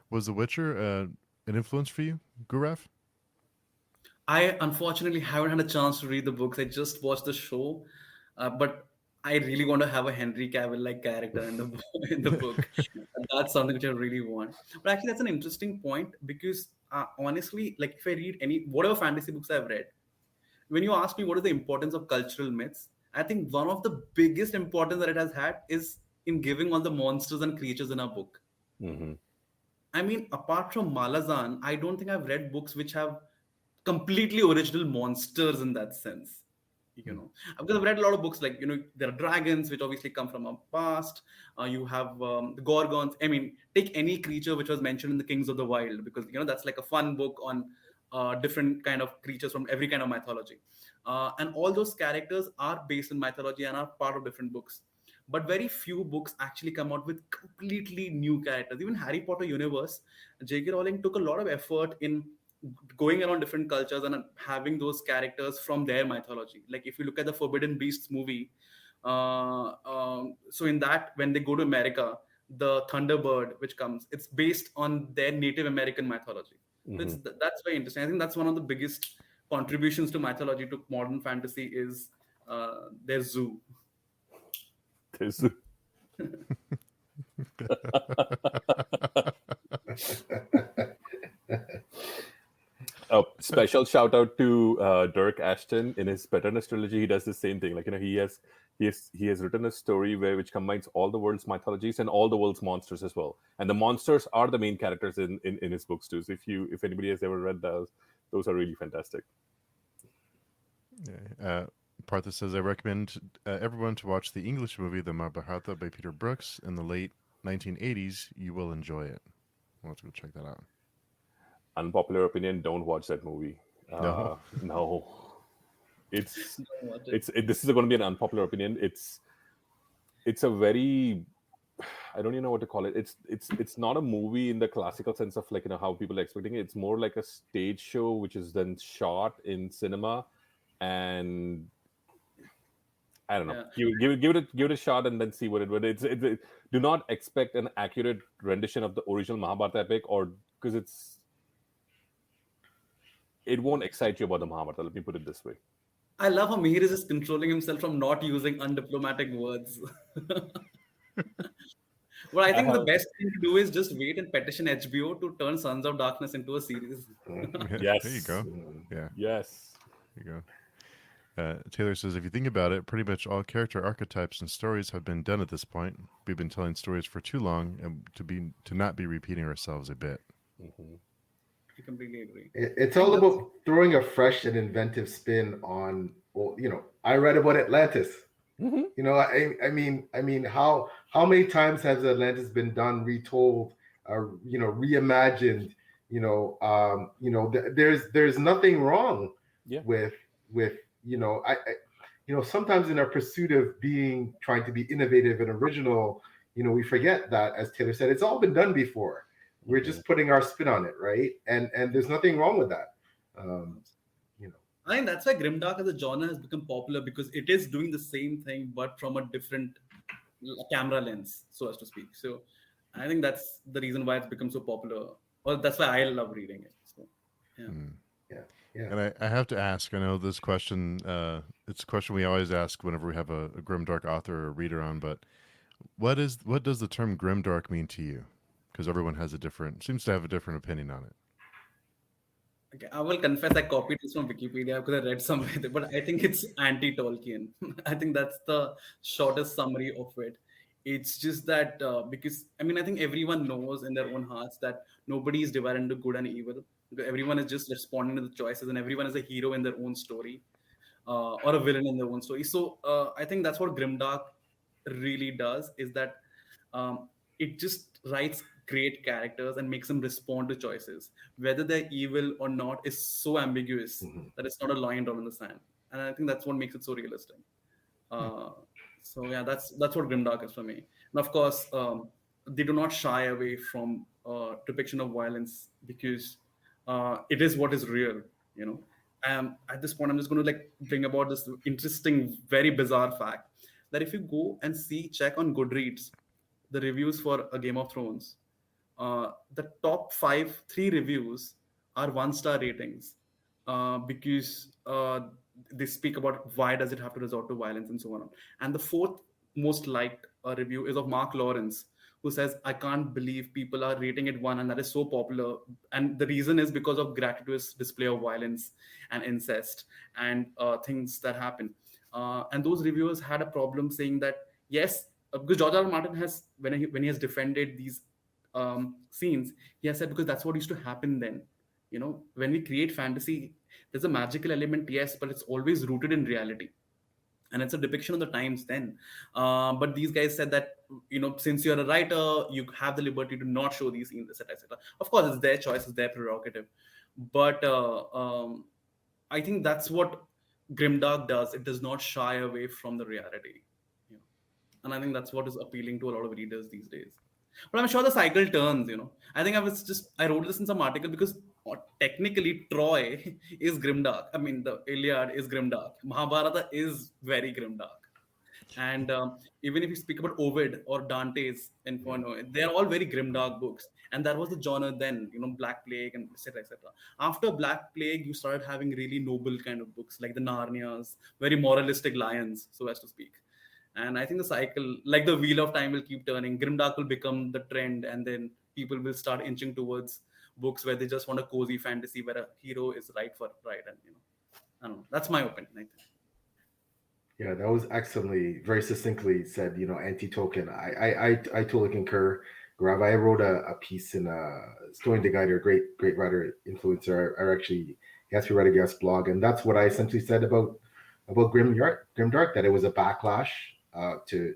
Was The Witcher an influence for you, Gourav? I unfortunately haven't had a chance to read the books. I just watched the show, but I really want to have a Henry Cavill like character in the in the book. And that's something which I really want. But actually, that's an interesting point because honestly, like if I read any whatever fantasy books I've read, when you ask me what is the importance of cultural myths, I think one of the biggest importance that it has had is in giving all the monsters and creatures in our book. Mm-hmm. I mean, apart from Malazan, I don't think I've read books which have completely original monsters in that sense. You know, because I've read a lot of books like, you know, there are dragons which obviously come from our past. You have the gorgons. I mean, take any creature which was mentioned in the Kings of the Wild, because you know that's like a fun book on different kind of creatures from every kind of mythology, and all those characters are based in mythology and are part of different books. But very few books actually come out with completely new characters. Even Harry Potter universe, J.K. Rowling took a lot of effort in going around different cultures and having those characters from their mythology. Like if you look at the Forbidden Beasts movie, so in that when they go to America, the Thunderbird which comes, it's based on their Native American mythology. So that's very interesting. I think that's one of the biggest contributions to mythology to modern fantasy is their zoo. There's a special shout out to Dirk Ashton in his Paternus trilogy. He does the same thing. Like, you know, he has written a story which combines all the world's mythologies and all the world's monsters as well. And the monsters are the main characters in his books too. So if anybody has ever read those are really fantastic. Yeah. Partha says, I recommend everyone to watch the English movie, The Mahabharata by Peter Brooks in the late 1980s. You will enjoy it. I'll have to go check that out. Unpopular opinion: don't watch that movie. No. No. This Don't watch it. is going to be an unpopular opinion. It's a very, I don't even know what to call it. It's not a movie in the classical sense of like, you know, how people are expecting it. It's more like a stage show which is then shot in cinema, and I don't know. Yeah. Give it a shot and then see what it would. Do not expect an accurate rendition of the original Mahabharata epic, or because it won't excite you about the Mahabharata. Let me put it this way. I love how Mihir is just controlling himself from not using undiplomatic words. Well, I think the best thing to do is just wait and petition HBO to turn Sons of Darkness into a series. Yes. There you go. Yeah. Yes. There you go. Taylor says, if you think about it, pretty much all character archetypes and stories have been done at this point. We've been telling stories for too long, and to not be repeating ourselves a bit. I completely agree. It's all about throwing a fresh and inventive spin on. Well, you know, I read about Atlantis. You know, I mean, how many times has Atlantis been done, retold, you know, reimagined? There's nothing wrong with you know, I you know, sometimes in our pursuit of trying to be innovative and original, you know, we forget that, as Taylor said, it's all been done before. We're just putting our spin on it, right? And there's nothing wrong with that. You know, I think that's why grimdark as a genre has become popular, because it is doing the same thing but from a different camera lens, so as to speak. So I think that's the reason why it's become so popular, or that's why I love reading it. So yeah. Yeah. And I have to ask, I know this question, it's a question we always ask whenever we have a grimdark author or reader on, but what does the term grimdark mean to you? Because everyone seems to have a different opinion on it. Okay, I will confess I copied this from Wikipedia because I read somewhere, but I think it's anti-Tolkien. I think that's the shortest summary of it. It's just that because I mean I think everyone knows in their own hearts that nobody is divided into good and evil. Everyone is just responding to the choices, and everyone is a hero in their own story, or a villain in their own story. So I think that's what grimdark really does, is that it just writes great characters and makes them respond to choices. Whether they're evil or not is so ambiguous that it's not a line drawn in the sand. And I think that's what makes it so realistic. So yeah, that's what grimdark is for me. And of course, they do not shy away from depiction of violence, because it is what is real, you know. at this point, I'm just going to like bring about this interesting, very bizarre fact that if you go and check on Goodreads, the reviews for A Game of Thrones, the top three reviews are 1-star ratings, because they speak about why does it have to resort to violence and so on. And the fourth most liked review is of Mark Lawrence, who says, I can't believe people are rating it 1 and that is so popular. And the reason is because of gratuitous display of violence and incest and things that happen. And those reviewers had a problem saying that, yes, because George R. R. Martin has, when he has defended these scenes, he has said, because that's what used to happen then. When we create fantasy, there's a magical element, yes, but it's always rooted in reality. And it's a depiction of the times then. But these guys said that, since you're a writer, you have the liberty to not show these scenes, etc., etc. Of course, it's their choice, it's their prerogative. But I think that's what Grimdark does. It does not shy away from the reality. And I think that's what is appealing to a lot of readers these days. But I'm sure the cycle turns, I think I wrote this in some article because technically Troy is grimdark. I mean, the Iliad is grimdark. Mahabharata is very grimdark. And even if you speak about Ovid or Dante's Inferno, they're all very grimdark books. And that was the genre then, Black Plague and etc. etc. After Black Plague, you started having really noble kind of books like the Narnias, very moralistic lions, so as to speak. And I think the cycle, like the wheel of time, will keep turning. Grimdark will become the trend, and then people will start inching towards books where they just want a cozy fantasy where a hero is right. And I don't know. That's my opinion, I think. Yeah, that was excellently, very succinctly said. Anti-token. I totally concur. Gaurav, I wrote a piece in Story the Guide, a great writer influencer. I actually, he asked me to write a guest blog, and that's what I essentially said about Grimdark, that it was a backlash to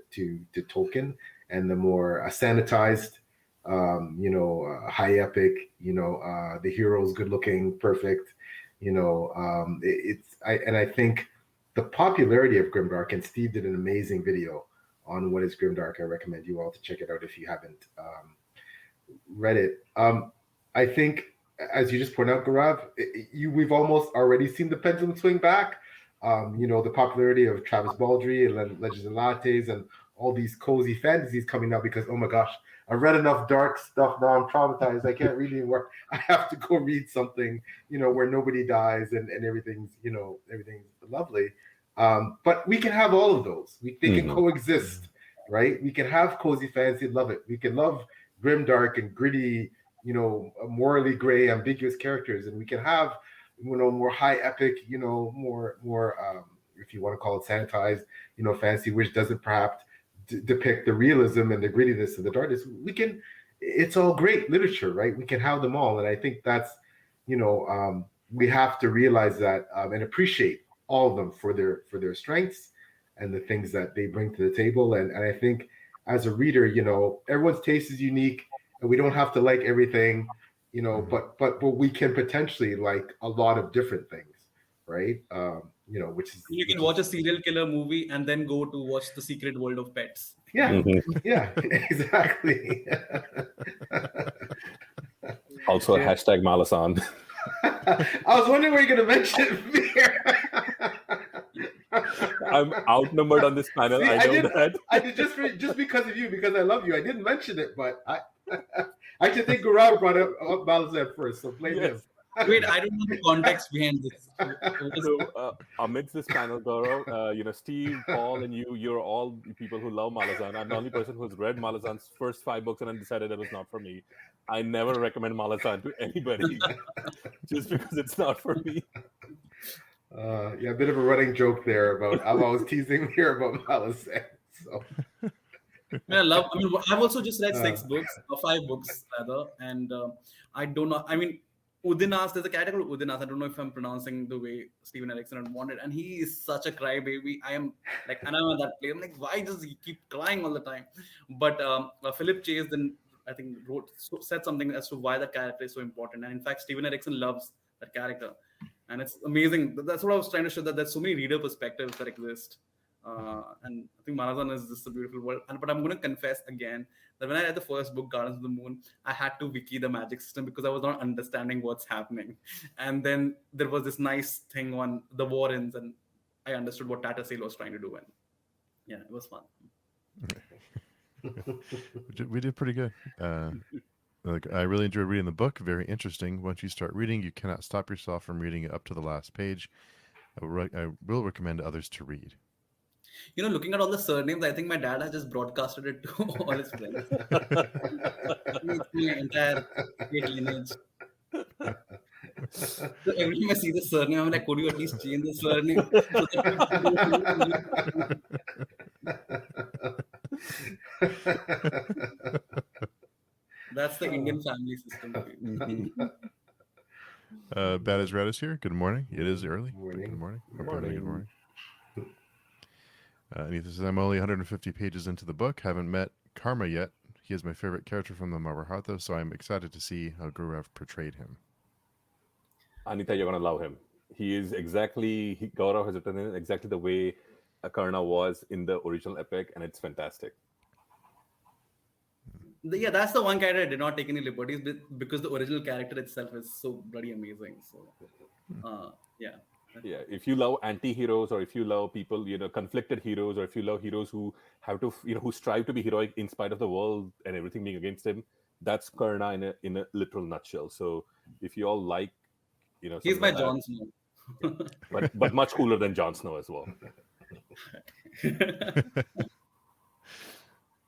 Tolkien and the more sanitized, high epic, the hero's good looking, perfect, I think the popularity of Grimdark, and Steve did an amazing video on what is Grimdark. I recommend you all to check it out if you haven't read it. I think, as you just point out, Gaurav, we've almost already seen the pendulum swing back. The popularity of Travis Baldry and Legends and Lattes and all these cozy fantasies coming out because, oh my gosh, I've read enough dark stuff now. I'm traumatized. I can't read anymore. I have to go read something, where nobody dies and everything's, everything's lovely. But we can have all of those. They can coexist, right? We can have cozy fantasy, love it. We can love grimdark and gritty, morally gray, ambiguous characters, and we can have more high epic, more if you want to call it sanitized, fantasy, which doesn't perhaps depict the realism and the grittiness of the darkness. It's all great literature, right? We can have them all, and I think that's, we have to realize that and appreciate all of them for their strengths and the things that they bring to the table. And I think as a reader, everyone's taste is unique, and we don't have to like everything. But we can potentially like a lot of different things, right? Which is, you can watch a serial killer movie and then go to watch The Secret World of Pets. Yeah, yeah, exactly. Also, a hashtag Malasan. I was wondering where you're going to mention Fear. I'm outnumbered on this panel. See, I know that. I did just because of you, because I love you. I didn't mention it, but I actually think Gaurav brought up Malasan first, so blame him. Wait, I don't know the context behind this. So, amidst this panel, Gaurav, Steve, Paul, and you're all people who love Malazan. I'm the only person who's read Malazan's first 5 books and then decided it was not for me. I never recommend Malazan to anybody just because it's not for me. Yeah, a bit of a running joke there about I'm always teasing here about Malazan. So. I've also just read 6 books, or 5 books rather, and I don't know. Udinas, there's a character called Udinas. I don't know if I'm pronouncing the way Steven Erikson wanted, and he is such a crybaby. And I'm at that place. I'm like, why does he keep crying all the time? But Philip Chase then I think said something as to why that character is so important. And in fact, Steven Erikson loves that character, and it's amazing. That's what I was trying to show, that there's so many reader perspectives that exist And I think Marathon is just a beautiful world. But I'm going to confess again that when I read the first book, Gardens of the Moon, I had to wiki the magic system because I was not understanding what's happening. And then there was this nice thing on the Warrens, and I understood what Tata Sale was trying to do. And yeah, it was fun. We did pretty good. I really enjoyed reading the book. Very interesting. Once you start reading, you cannot stop yourself from reading it up to the last page. I will recommend others to read. Looking at all the surnames, I think my dad has just broadcasted it to all his friends. It's my entire great lineage. So every time I see the surname, I'm like, could you at least change the surname? That's the Indian family system. Bad as Red is here. Good morning. It is early. Morning. Good morning. Good Good morning. Anita says, I'm only 150 pages into the book. Haven't met Karma yet. He is my favorite character from the Mahabharata, so I'm excited to see how Gourav portrayed him. Anita, you're going to love him. He is Gaurav has written in exactly the way Karna was in the original epic, and it's fantastic. Yeah, that's the one character I did not take any liberties with because the original character itself is so bloody amazing. So, yeah. Yeah, if you love anti-heroes, or if you love people, conflicted heroes, or if you love heroes who have to, who strive to be heroic in spite of the world and everything being against him, that's Karna in a literal nutshell. So if you all like, he's my Jon Snow, but much cooler than Jon Snow as well.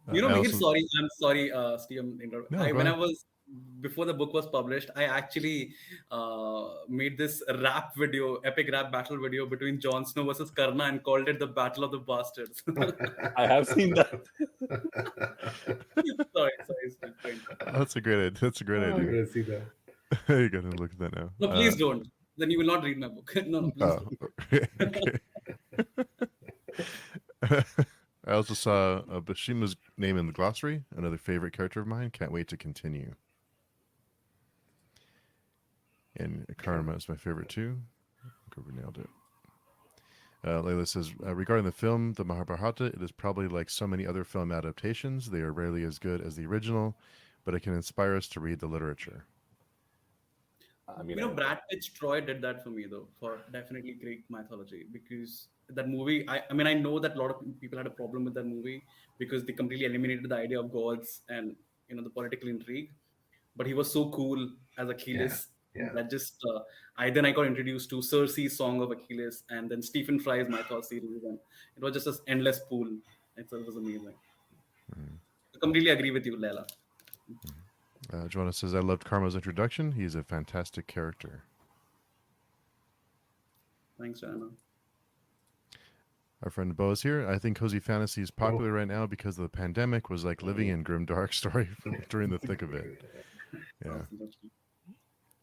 Mihir, I'm sorry, Steve. No, Before the book was published, I actually made this epic rap battle video between Jon Snow versus Karna and called it the Battle of the Bastards. I have seen that. sorry, Steve. That's a great idea. I'm idea. going to see that. You're going to look at that now. No, please don't. Then you will not read my book. No, please don't. I also saw Bashima's name in the glossary. Another favorite character of mine. Can't wait to continue. And Karma is my favorite too. Cooper nailed it. Layla says, regarding the film, the Mahabharata, it is probably like so many other film adaptations. They are rarely as good as the original, but it can inspire us to read the literature. Brad Pitt's Troy did that for me, though, for definitely Greek mythology, because that movie, I know that a lot of people had a problem with that movie because they completely eliminated the idea of gods and, the political intrigue. But he was so cool as Achilles. Yeah. That just, I got introduced to Circe's Song of Achilles and then Stephen Fry's Mythos series. And it was just an endless pool. It was amazing. I completely agree with you, Leila. Joanna says, I loved Karma's introduction. He's a fantastic character. Thanks, Joanna. Our friend Bo is here. I think Cozy Fantasy is popular right now because of the pandemic. Was like living in grimdark story during the thick of it. Yeah.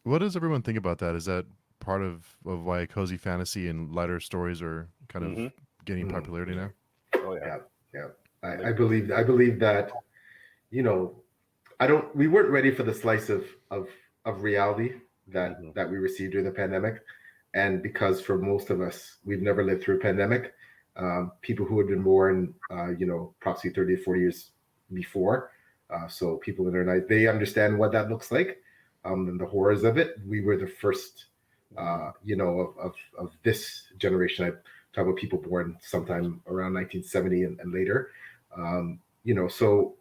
What does everyone think about that? Is that part of why Cozy Fantasy and lighter stories are kind of gaining popularity now? Oh yeah. I believe that, we weren't ready for the slice of reality that we received during the pandemic. And because for most of us, we've never lived through a pandemic, people who had been born, approximately 30 to 40 years before. So people in their night, they understand what that looks like and the horrors of it. We were the first, of this generation. I talk about people born sometime around 1970 and later. So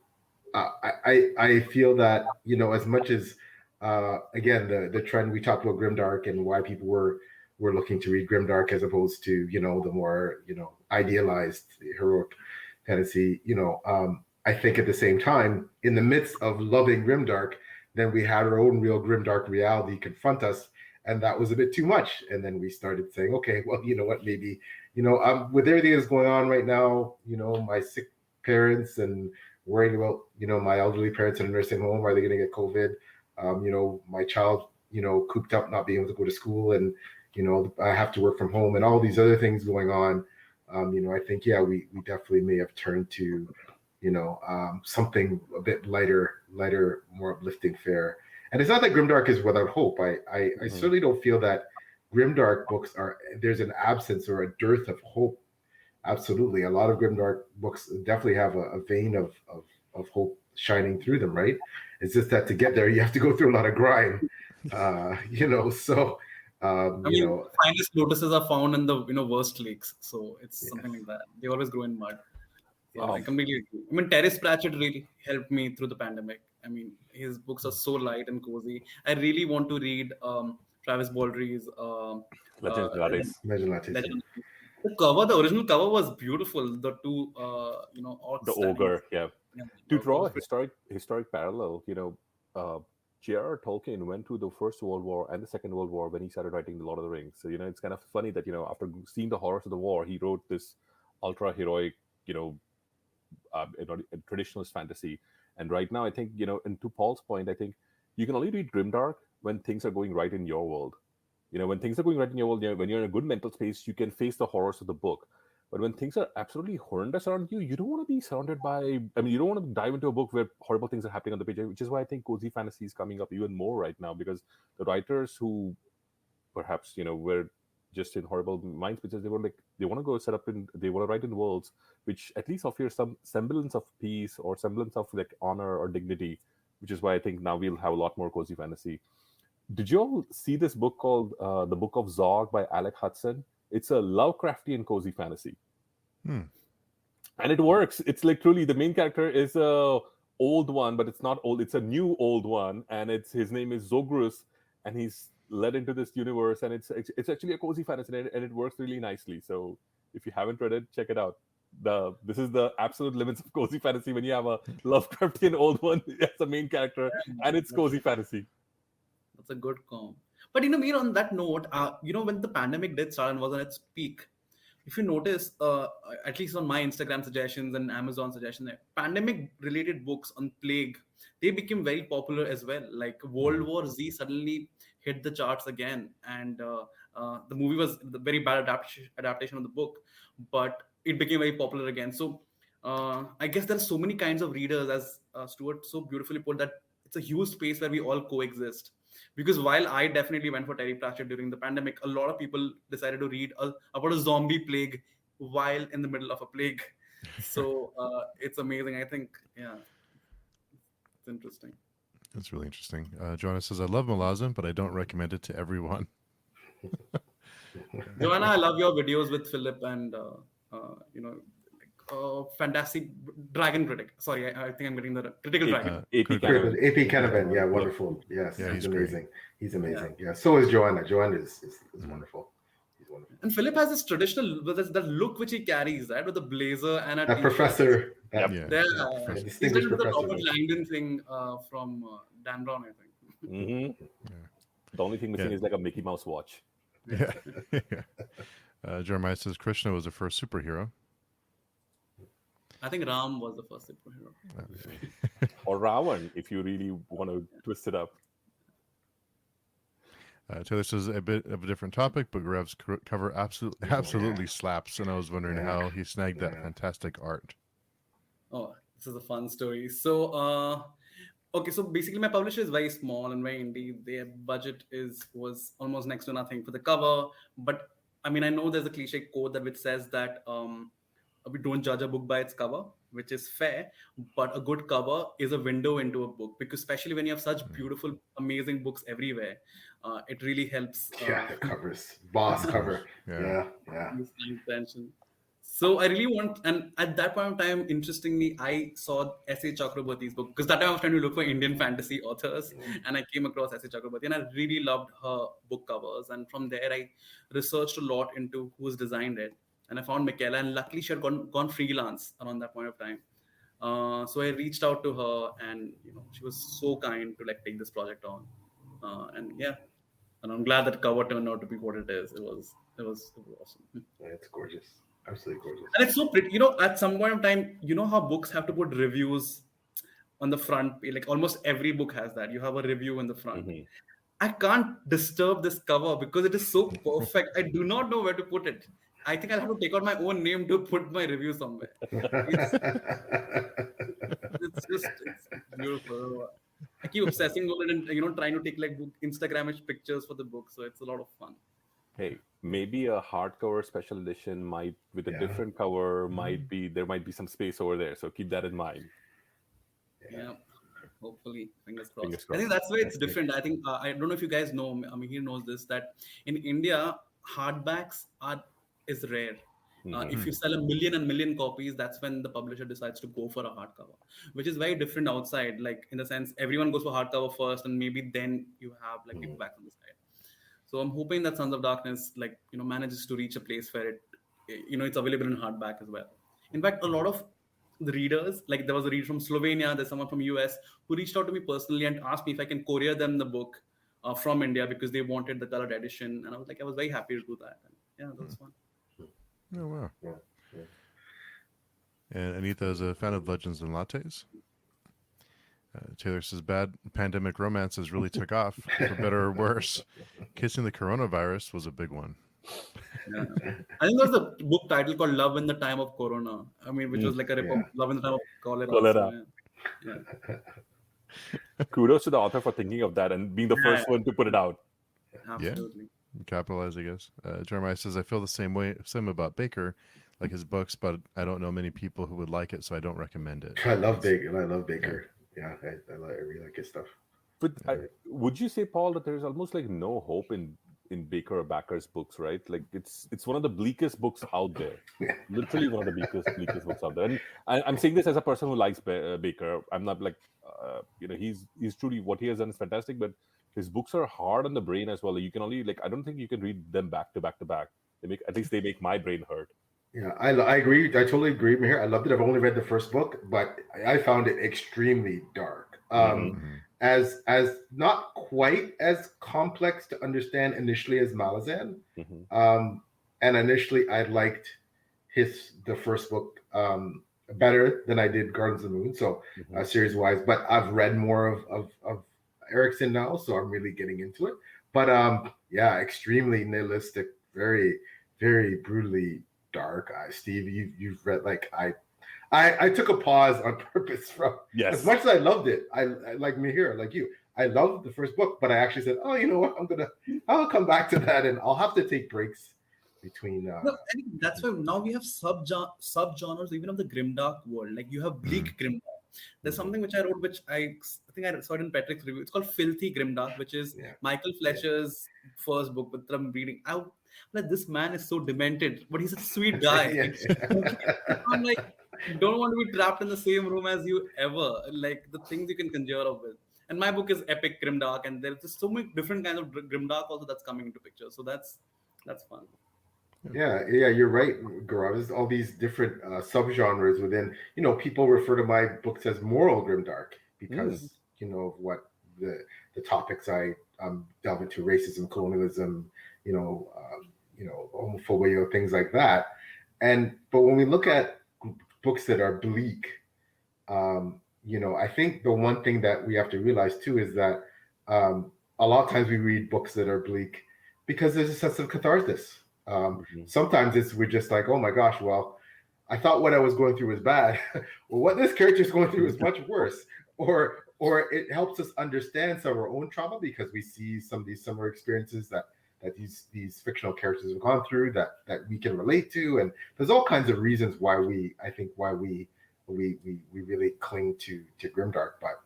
I feel that, as much as, again, the trend, we talked about grimdark and why people were looking to read grimdark as opposed to, the more, idealized heroic fantasy, I think at the same time, in the midst of loving grimdark, then we had our own real grimdark reality confront us. And that was a bit too much. And then we started saying, okay, well, you know what, maybe, with everything that's going on right now, my sick parents and worrying about, my elderly parents in a nursing home, are they going to get COVID? My child, cooped up, not being able to go to school, and, I have to work from home, and all these other things going on. I think, we definitely may have turned to, something a bit lighter, more uplifting fare. And it's not that grimdark is without hope. I certainly don't feel that grimdark books there's an absence or a dearth of hope. absolutely. A lot of grimdark books definitely have a vein of hope shining through them, right? It's just that to get there, you have to go through a lot of grime, So, I mean, the finest lotuses are found in the worst lakes, so it's something like that. They always grow in mud. So I completely agree. I mean, Terrace Pratchett really helped me through the pandemic. I mean, his books are so light and cozy. I really want to read Travis Baldry's Legends Nowadays. Legend. The original cover was beautiful. The two, orcs. The ogre, yeah. To draw a was historic parallel, J.R.R. Tolkien went through the First World War and the Second World War when he started writing The Lord of the Rings. So, it's kind of funny that, after seeing the horrors of the war, he wrote this ultra heroic, traditionalist fantasy. And right now, I think, and to Paul's point, I think you can only read grimdark when things are going right in your world. When things are going right in your world, when you're in a good mental space, you can face the horrors of the book. But when things are absolutely horrendous around you, you don't want to be surrounded by, you don't want to dive into a book where horrible things are happening on the page, which is why I think cozy fantasy is coming up even more right now, because the writers who perhaps, were just in horrible minds, because they want to go set up they want to write in worlds which at least offer some semblance of peace or semblance of honor or dignity, which is why I think now we'll have a lot more cozy fantasy. Did you all see this book called The Book of Zog by Alec Hudson? It's a Lovecraftian cozy fantasy. And it works. It's truly the main character is a old one, but it's not old. It's a new old one. And his name is Zogrus. And he's led into this universe. And it's actually a cozy fantasy, and it works really nicely. So if you haven't read it, check it out. This is the absolute limits of cozy fantasy when you have a Lovecraftian old one as the main character, and it's cozy fantasy. That's a good comp. But Mir, on that note, when the pandemic did start and was on its peak, if you notice, at least on my Instagram suggestions and Amazon suggestions, pandemic-related books on plague, they became very popular as well. Like World War Z suddenly hit the charts again, and the movie was the very bad adaptation of the book, but it became very popular again. So I guess there are so many kinds of readers, as Stuart so beautifully put, that it's a huge space where we all coexist. Because while I definitely went for Terry Pratchett during the pandemic, a lot of people decided to read about a zombie plague while in the middle of a plague. So it's amazing. I think, it's interesting. That's really interesting. Joanna says, I love Malazan, but I don't recommend it to everyone. Joanna, I love your videos with Philip and, Fantasy Dragon Critic. Sorry, I think I'm getting the Critical Dragon. AP Canavan, yeah, wonderful. Yes, yeah, he's amazing. Great. He's amazing. Yeah. So is Joanna. Joanna is wonderful. He's wonderful. And Philip has this traditional, that look which he carries, right, with the blazer and a professor. He's like the Robert Langdon thing from Dan Brown, I think. Mm-hmm. The only thing missing is like a Mickey Mouse watch. Yeah. Jeremiah says Krishna was the first superhero. I think Ram was the first superhero. Or Ravan, if you really want to twist it up. Taylor says a bit of a different topic, but Gourav's cover absolutely slaps, and I was wondering how he snagged that fantastic art. Oh, this is a fun story. So, so basically my publisher is very small and very indie. Their budget was almost next to nothing for the cover. But I mean, I know there's a cliche quote which says that we don't judge a book by its cover, which is fair, but a good cover is a window into a book, because especially when you have such beautiful, amazing books everywhere, it really helps. The covers, boss cover. Yeah. So I really want, and at that point of time, interestingly, I saw S.A. Chakraborty's book, because that time I was trying to look for Indian fantasy authors, and I came across S.A. Chakraborty, and I really loved her book covers. And from there, I researched a lot into who's designed it. And I found Michaela, and luckily she had gone freelance around that point of time. So I reached out to her, and she was so kind to take this project on. And I'm glad that cover turned out to be what it is. It was awesome. Yeah, it's gorgeous, absolutely gorgeous, and it's so pretty. At some point of time, how books have to put reviews on the front. Like almost every book has that. You have a review in the front. Mm-hmm. I can't disturb this cover because it is so perfect. I do not know where to put it. I think I'll have to take out my own name to put my review somewhere. It's beautiful. I keep obsessing over it and trying to take book Instagramish pictures for the book. So it's a lot of fun. Hey, maybe a hardcover special edition might with a different cover might be there might be some space over there. So keep that in mind. Yeah. Hopefully, fingers crossed. Fingers I think crossed. that's why it's different. I think I don't know if you guys know. I mean, he knows this that in India, hardbacks is rare. If you sell a million and million copies, that's when the publisher decides to go for a hardcover, which is very different outside. Like in the sense, everyone goes for hardcover first, and maybe then you have like paperbacks on the side. So I'm hoping that Sons of Darkness, like manages to reach a place where it's available in hardback as well. In fact, a lot of the readers, like there was a reader from Slovenia, there's someone from US who reached out to me personally and asked me if I can courier them the book from India because they wanted the colored edition, and I was very happy to do that. And yeah, that was fun. Oh wow. Yeah. And Anita is a fan of Legends and Lattes. Taylor says bad pandemic romances really took off, for better or worse. Kissing the coronavirus was a big one. Yeah. I think there was a book title called Love in the Time of Corona. I mean, which was like a rip of Love in the Time of Cholera. Cholera. So, yeah. Kudos to the author for thinking of that and being the first one to put it out. Absolutely. Capitalize, I guess. Jeremiah says, I feel the same about Baker, like his books, but I don't know many people who would like it, so I don't recommend it. I love Baker. Yeah, I really like his stuff. But would you say, Paul, that there's almost like no hope in Baker or Backer's books, right? Like it's one of the bleakest books out there. Literally one of the bleakest books out there. And I'm saying this as a person who likes Baker. I'm not like, he's truly, what he has done is fantastic, but his books are hard on the brain as well. You can only I don't think you can read them back to back to back. They make my brain hurt. Yeah, I agree. I totally agree, Mihir. I loved it. I've only read the first book, but I found it extremely dark. As not quite as complex to understand initially as Malazan. And initially I liked the first book better than I did Gardens of the Moon. So series wise, but I've read more of Erickson now, so I'm really getting into it. But extremely nihilistic, very, very brutally dark. Steve, you've read I took a pause on purpose from as much as I loved it. I like Mihir, like you. I loved the first book, but I actually said, "Oh, you know what? I'll come back to that, and I'll have to take breaks between." No, I think that's why now we have subgenres even of the grimdark world. Like you have bleak grimdark. There's something which I wrote, which I think I saw it in Patrick's review. It's called Filthy Grimdark, which is Michael Fletcher's first book, which I'm reading. Like, this man is so demented, but he's a sweet guy. I'm like, don't want to be trapped in the same room as you ever. Like the things you can conjure up with. And my book is epic grimdark, and there's just so many different kinds of grimdark also that's coming into picture. So that's fun. Yeah, you're right, Gaurav. There's all these different subgenres within. People refer to my books as moral grimdark because of what the topics I delve into: racism, colonialism, homophobia, things like that. But when we look at books that are bleak, I think the one thing that we have to realize too is that a lot of times we read books that are bleak because there's a sense of catharsis. Sometimes we're just like, oh my gosh, well, I thought what I was going through was bad. Well, what this character is going through is much worse. Or it helps us understand some of our own trauma because we see some of these similar experiences that these fictional characters have gone through that we can relate to. And there's all kinds of reasons why we really cling to grimdark. But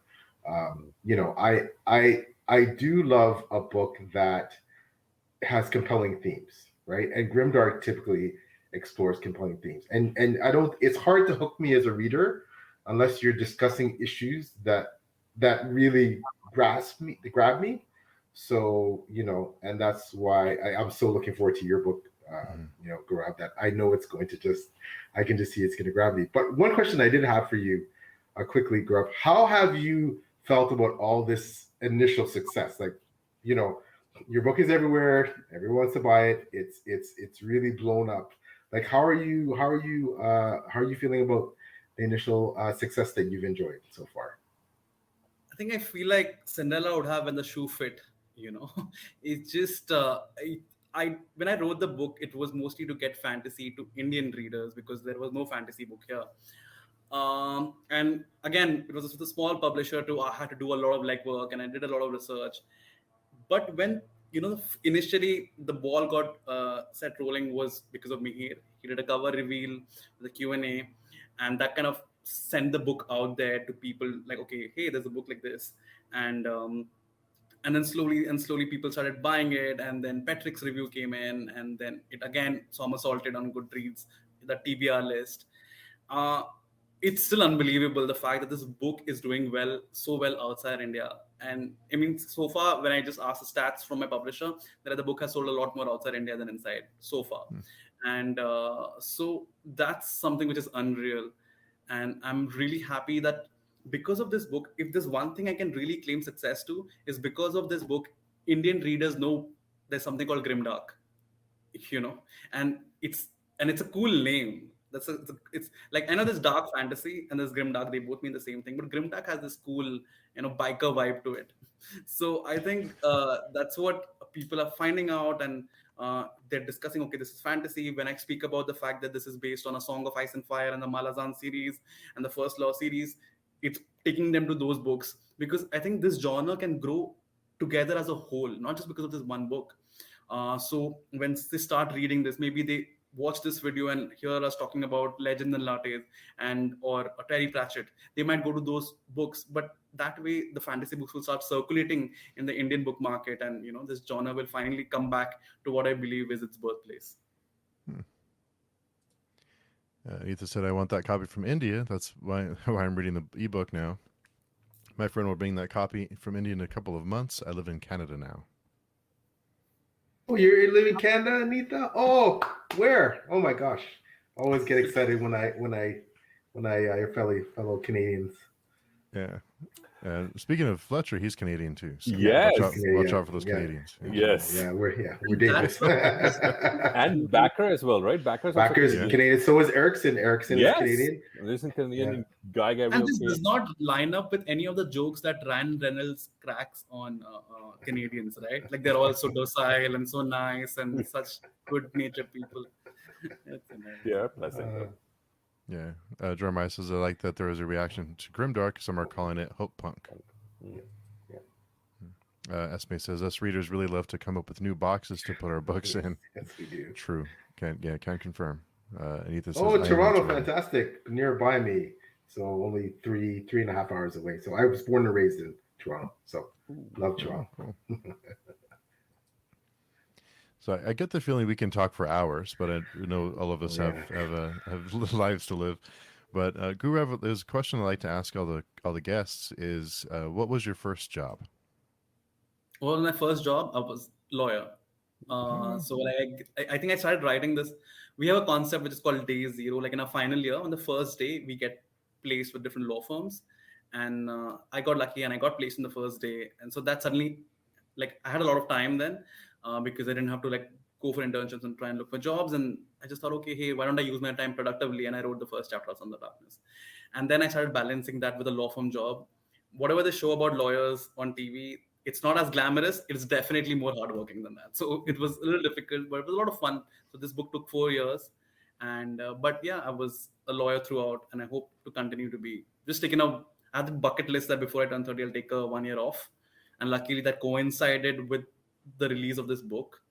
I do love a book that has compelling themes, right? And grimdark typically explores compelling themes. And it's hard to hook me as a reader unless you're discussing issues that really grab me. So, and that's why I'm so looking forward to your book, Gaurav, that I know it's going to I can just see it's going to grab me. But one question I did have for you quickly, Gaurav, how have you felt about all this initial success? Like, your book is everywhere. Everyone wants to buy it. It's really blown up. Like, how are you feeling about the initial success that you've enjoyed so far? I think I feel like Cinderella would have when the shoe fit. It's just when I wrote the book, it was mostly to get fantasy to Indian readers because there was no fantasy book here. And again, it was with a small publisher I had to do a lot of legwork and I did a lot of research. But when initially the ball got set rolling was because of Mihir. He did a cover reveal, the Q&A, and that kind of sent the book out there to people like, okay, hey, there's a book like this. And then slowly people started buying it, and then Patrick's review came in, and then it again somersaulted on Goodreads, the TBR list. uh, it's still unbelievable the fact that this book is doing so well outside India. And I mean, so far, when I just asked the stats from my publisher, that the book has sold a lot more outside India than inside so far. And so that's something which is unreal. And I'm really happy that because of this book, if there's one thing I can really claim success to, is because of this book, Indian readers know there's something called grimdark, and it's a cool name. It's like, I know there's dark fantasy and there's grimdark, they both mean the same thing, but grimdark has this cool biker vibe to it. So I think that's what people are finding out, and they're discussing, okay, this is fantasy. When I speak about the fact that this is based on A Song of Ice and Fire and the Malazan series and the First Law series, it's taking them to those books, because I think this genre can grow together as a whole, not just because of this one book. So when they start reading this, maybe they watch this video and hear us talking about Legends and Lattes or Terry Pratchett. They might go to those books, but that way the fantasy books will start circulating in the Indian book market, and this genre will finally come back to what I believe is its birthplace. Ethan said, "I want that copy from India. That's why I'm reading the ebook now. My friend will bring that copy from India in a couple of months. I live in Canada now." Oh, you live in Canada, Anita? Oh, where? Oh my gosh! I always get excited when I fellow Canadians. Yeah. Speaking of Fletcher, he's Canadian too. So Yes. watch out for those Canadians. Yes. Yeah, we're dangerous. And Backer as well, right? Backer's Canadian. So is Erickson. Erickson is Canadian. There's a Canadian guy. And this does not line up with any of the jokes that Ryan Reynolds cracks on Canadians, right? Like, they're all so docile and so nice and such good-natured people. Yeah, pleasant. Yeah. Jeremiah says, "I like that there was a reaction to grimdark. Some are calling it hope punk." Esme says, "Us readers really love to come up with new boxes to put our books in." Yes, we do. True. Can confirm. And Ethan says, Toronto, fantastic, nearby me. So only 3.5 hours away. So I was born and raised in Toronto. So love Toronto. Cool. So I get the feeling we can talk for hours, but I know all of us have lives to live. But Gourav, there's a question I like to ask all the guests is, what was your first job? Well, my first job, I was lawyer. So I think I started writing this. We have a concept which is called Day Zero. Like, in our final year, on the first day, we get placed with different law firms. And I got lucky and I got placed in the first day. And so that suddenly, like, I had a lot of time then because I didn't have to go for internships and try and look for jobs. And I just thought, okay, hey, why don't I use my time productively? And I wrote the first chapter of On the Darkness. And then I started balancing that with a law firm job. Whatever they show about lawyers on TV, it's not as glamorous. It's definitely more hardworking than that. So it was a little difficult, but it was a lot of fun. So this book took 4 years. And but yeah, I was a lawyer throughout, and I hope to continue to be. Just taking out, I had the bucket list that before I turn 30, I'll take a 1 year off. And luckily that coincided with the release of this book.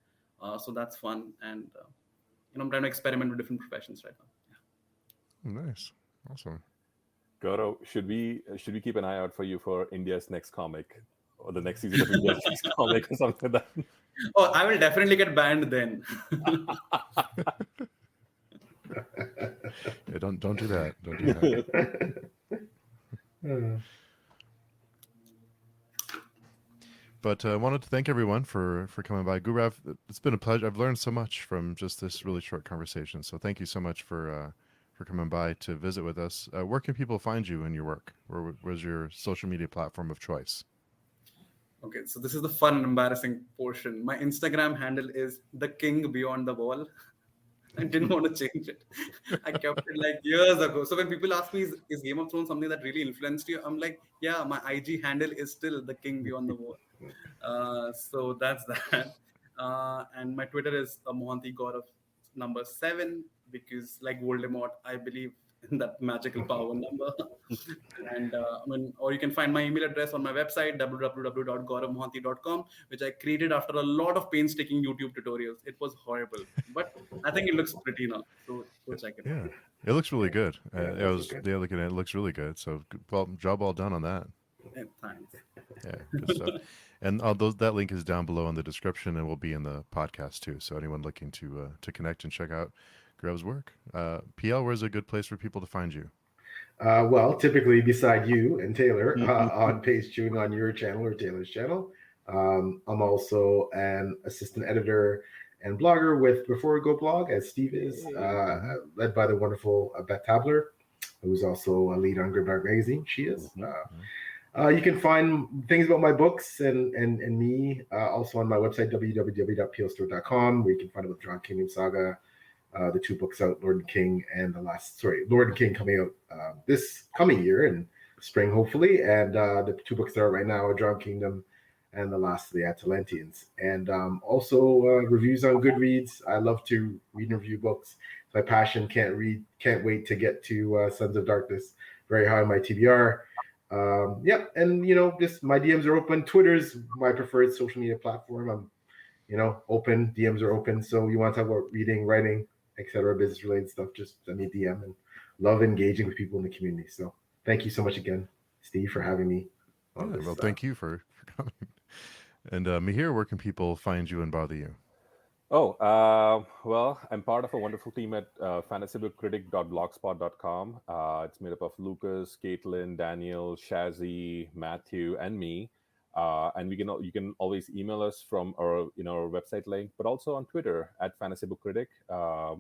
So that's fun. And I'm trying to experiment with different professions right now. Yeah. Nice. Awesome. Gaurav, should we keep an eye out for you for India's next comic or the next season of India's next comic or something like that? Oh, I will definitely get banned then. Yeah, don't do that. Don't do that. But I wanted to thank everyone for coming by. Gourav, it's been a pleasure. I've learned so much from just this really short conversation. So thank you so much for coming by to visit with us. Where can people find you and your work? Where's your social media platform of choice? Okay, so this is the fun and embarrassing portion. My Instagram handle is The King Beyond the Wall. I didn't want to change it. I kept it years ago. So when people ask me, is Game of Thrones something that really influenced you? I'm like, yeah, my IG handle is still The King Beyond the Wall. So that's that. And my Twitter is Mohanty Gaurav #7. because, like Voldemort, I believe in that magical power number. And or you can find my email address on my website, www.gauravmohanty.com, which I created after a lot of painstaking YouTube tutorials. It was horrible, but I think it looks pretty now. So go check it Yeah, out. it looks really good. Yeah, it I does was look good. looking at it. It looks really good. So well, job well done on that. And thanks. Yeah, good stuff. And that link is down below in the description and will be in the podcast too. So anyone looking to connect and check out Gaurav's work, PL, where's a good place for people to find you? Well, typically beside you and Taylor on page chewing on your channel or Taylor's channel. I'm also an assistant editor and blogger with Before We Go Blog, as Steve is, led by the wonderful Beth Tabler, who's also a lead on Grimdark Magazine. She is. You can find things about my books and me also on my website, www.plstore.com, where you can find about John Kingdom Saga, the 2 books out, Lord and King, and Lord and King coming out this coming year in spring, hopefully. And the 2 books that are out right now are John Kingdom and The Last of the Atalanteans. And also reviews on Goodreads. I love to read and review books. It's my passion. Can't wait to get to Sons of Darkness, very high on my TBR. And just my DMs are open. Twitter's my preferred social media platform. I'm open. DMs are open. So you want to talk about reading, writing, etc., business related stuff, just send me a DM, and love engaging with people in the community. So thank you so much again, Steve, for having me on this. Well, thank you for coming. And Mihir, where can people find you and bother you? Well, I'm part of a wonderful team at fantasybookcritic.blogspot.com. It's made up of Lucas, Caitlin, Daniel, Shazzy, Matthew, and me. And you can always email us from our website link, but also on Twitter at Fantasy Book Critic. I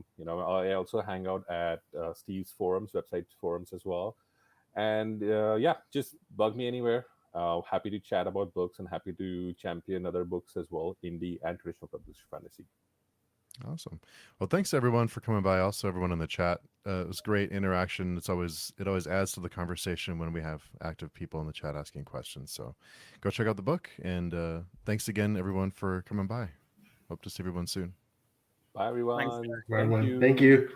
also hang out at Steve's website forums as well. And just bug me anywhere. Happy to chat about books and happy to champion other books as well, indie and traditional published fantasy. Awesome. Well, thanks everyone for coming by. Also, everyone in the chat. It was great interaction. It always adds to the conversation when we have active people in the chat asking questions. So, go check out the book. And thanks again, everyone, for coming by. Hope to see everyone soon. Bye, everyone. Thanks. Thank you.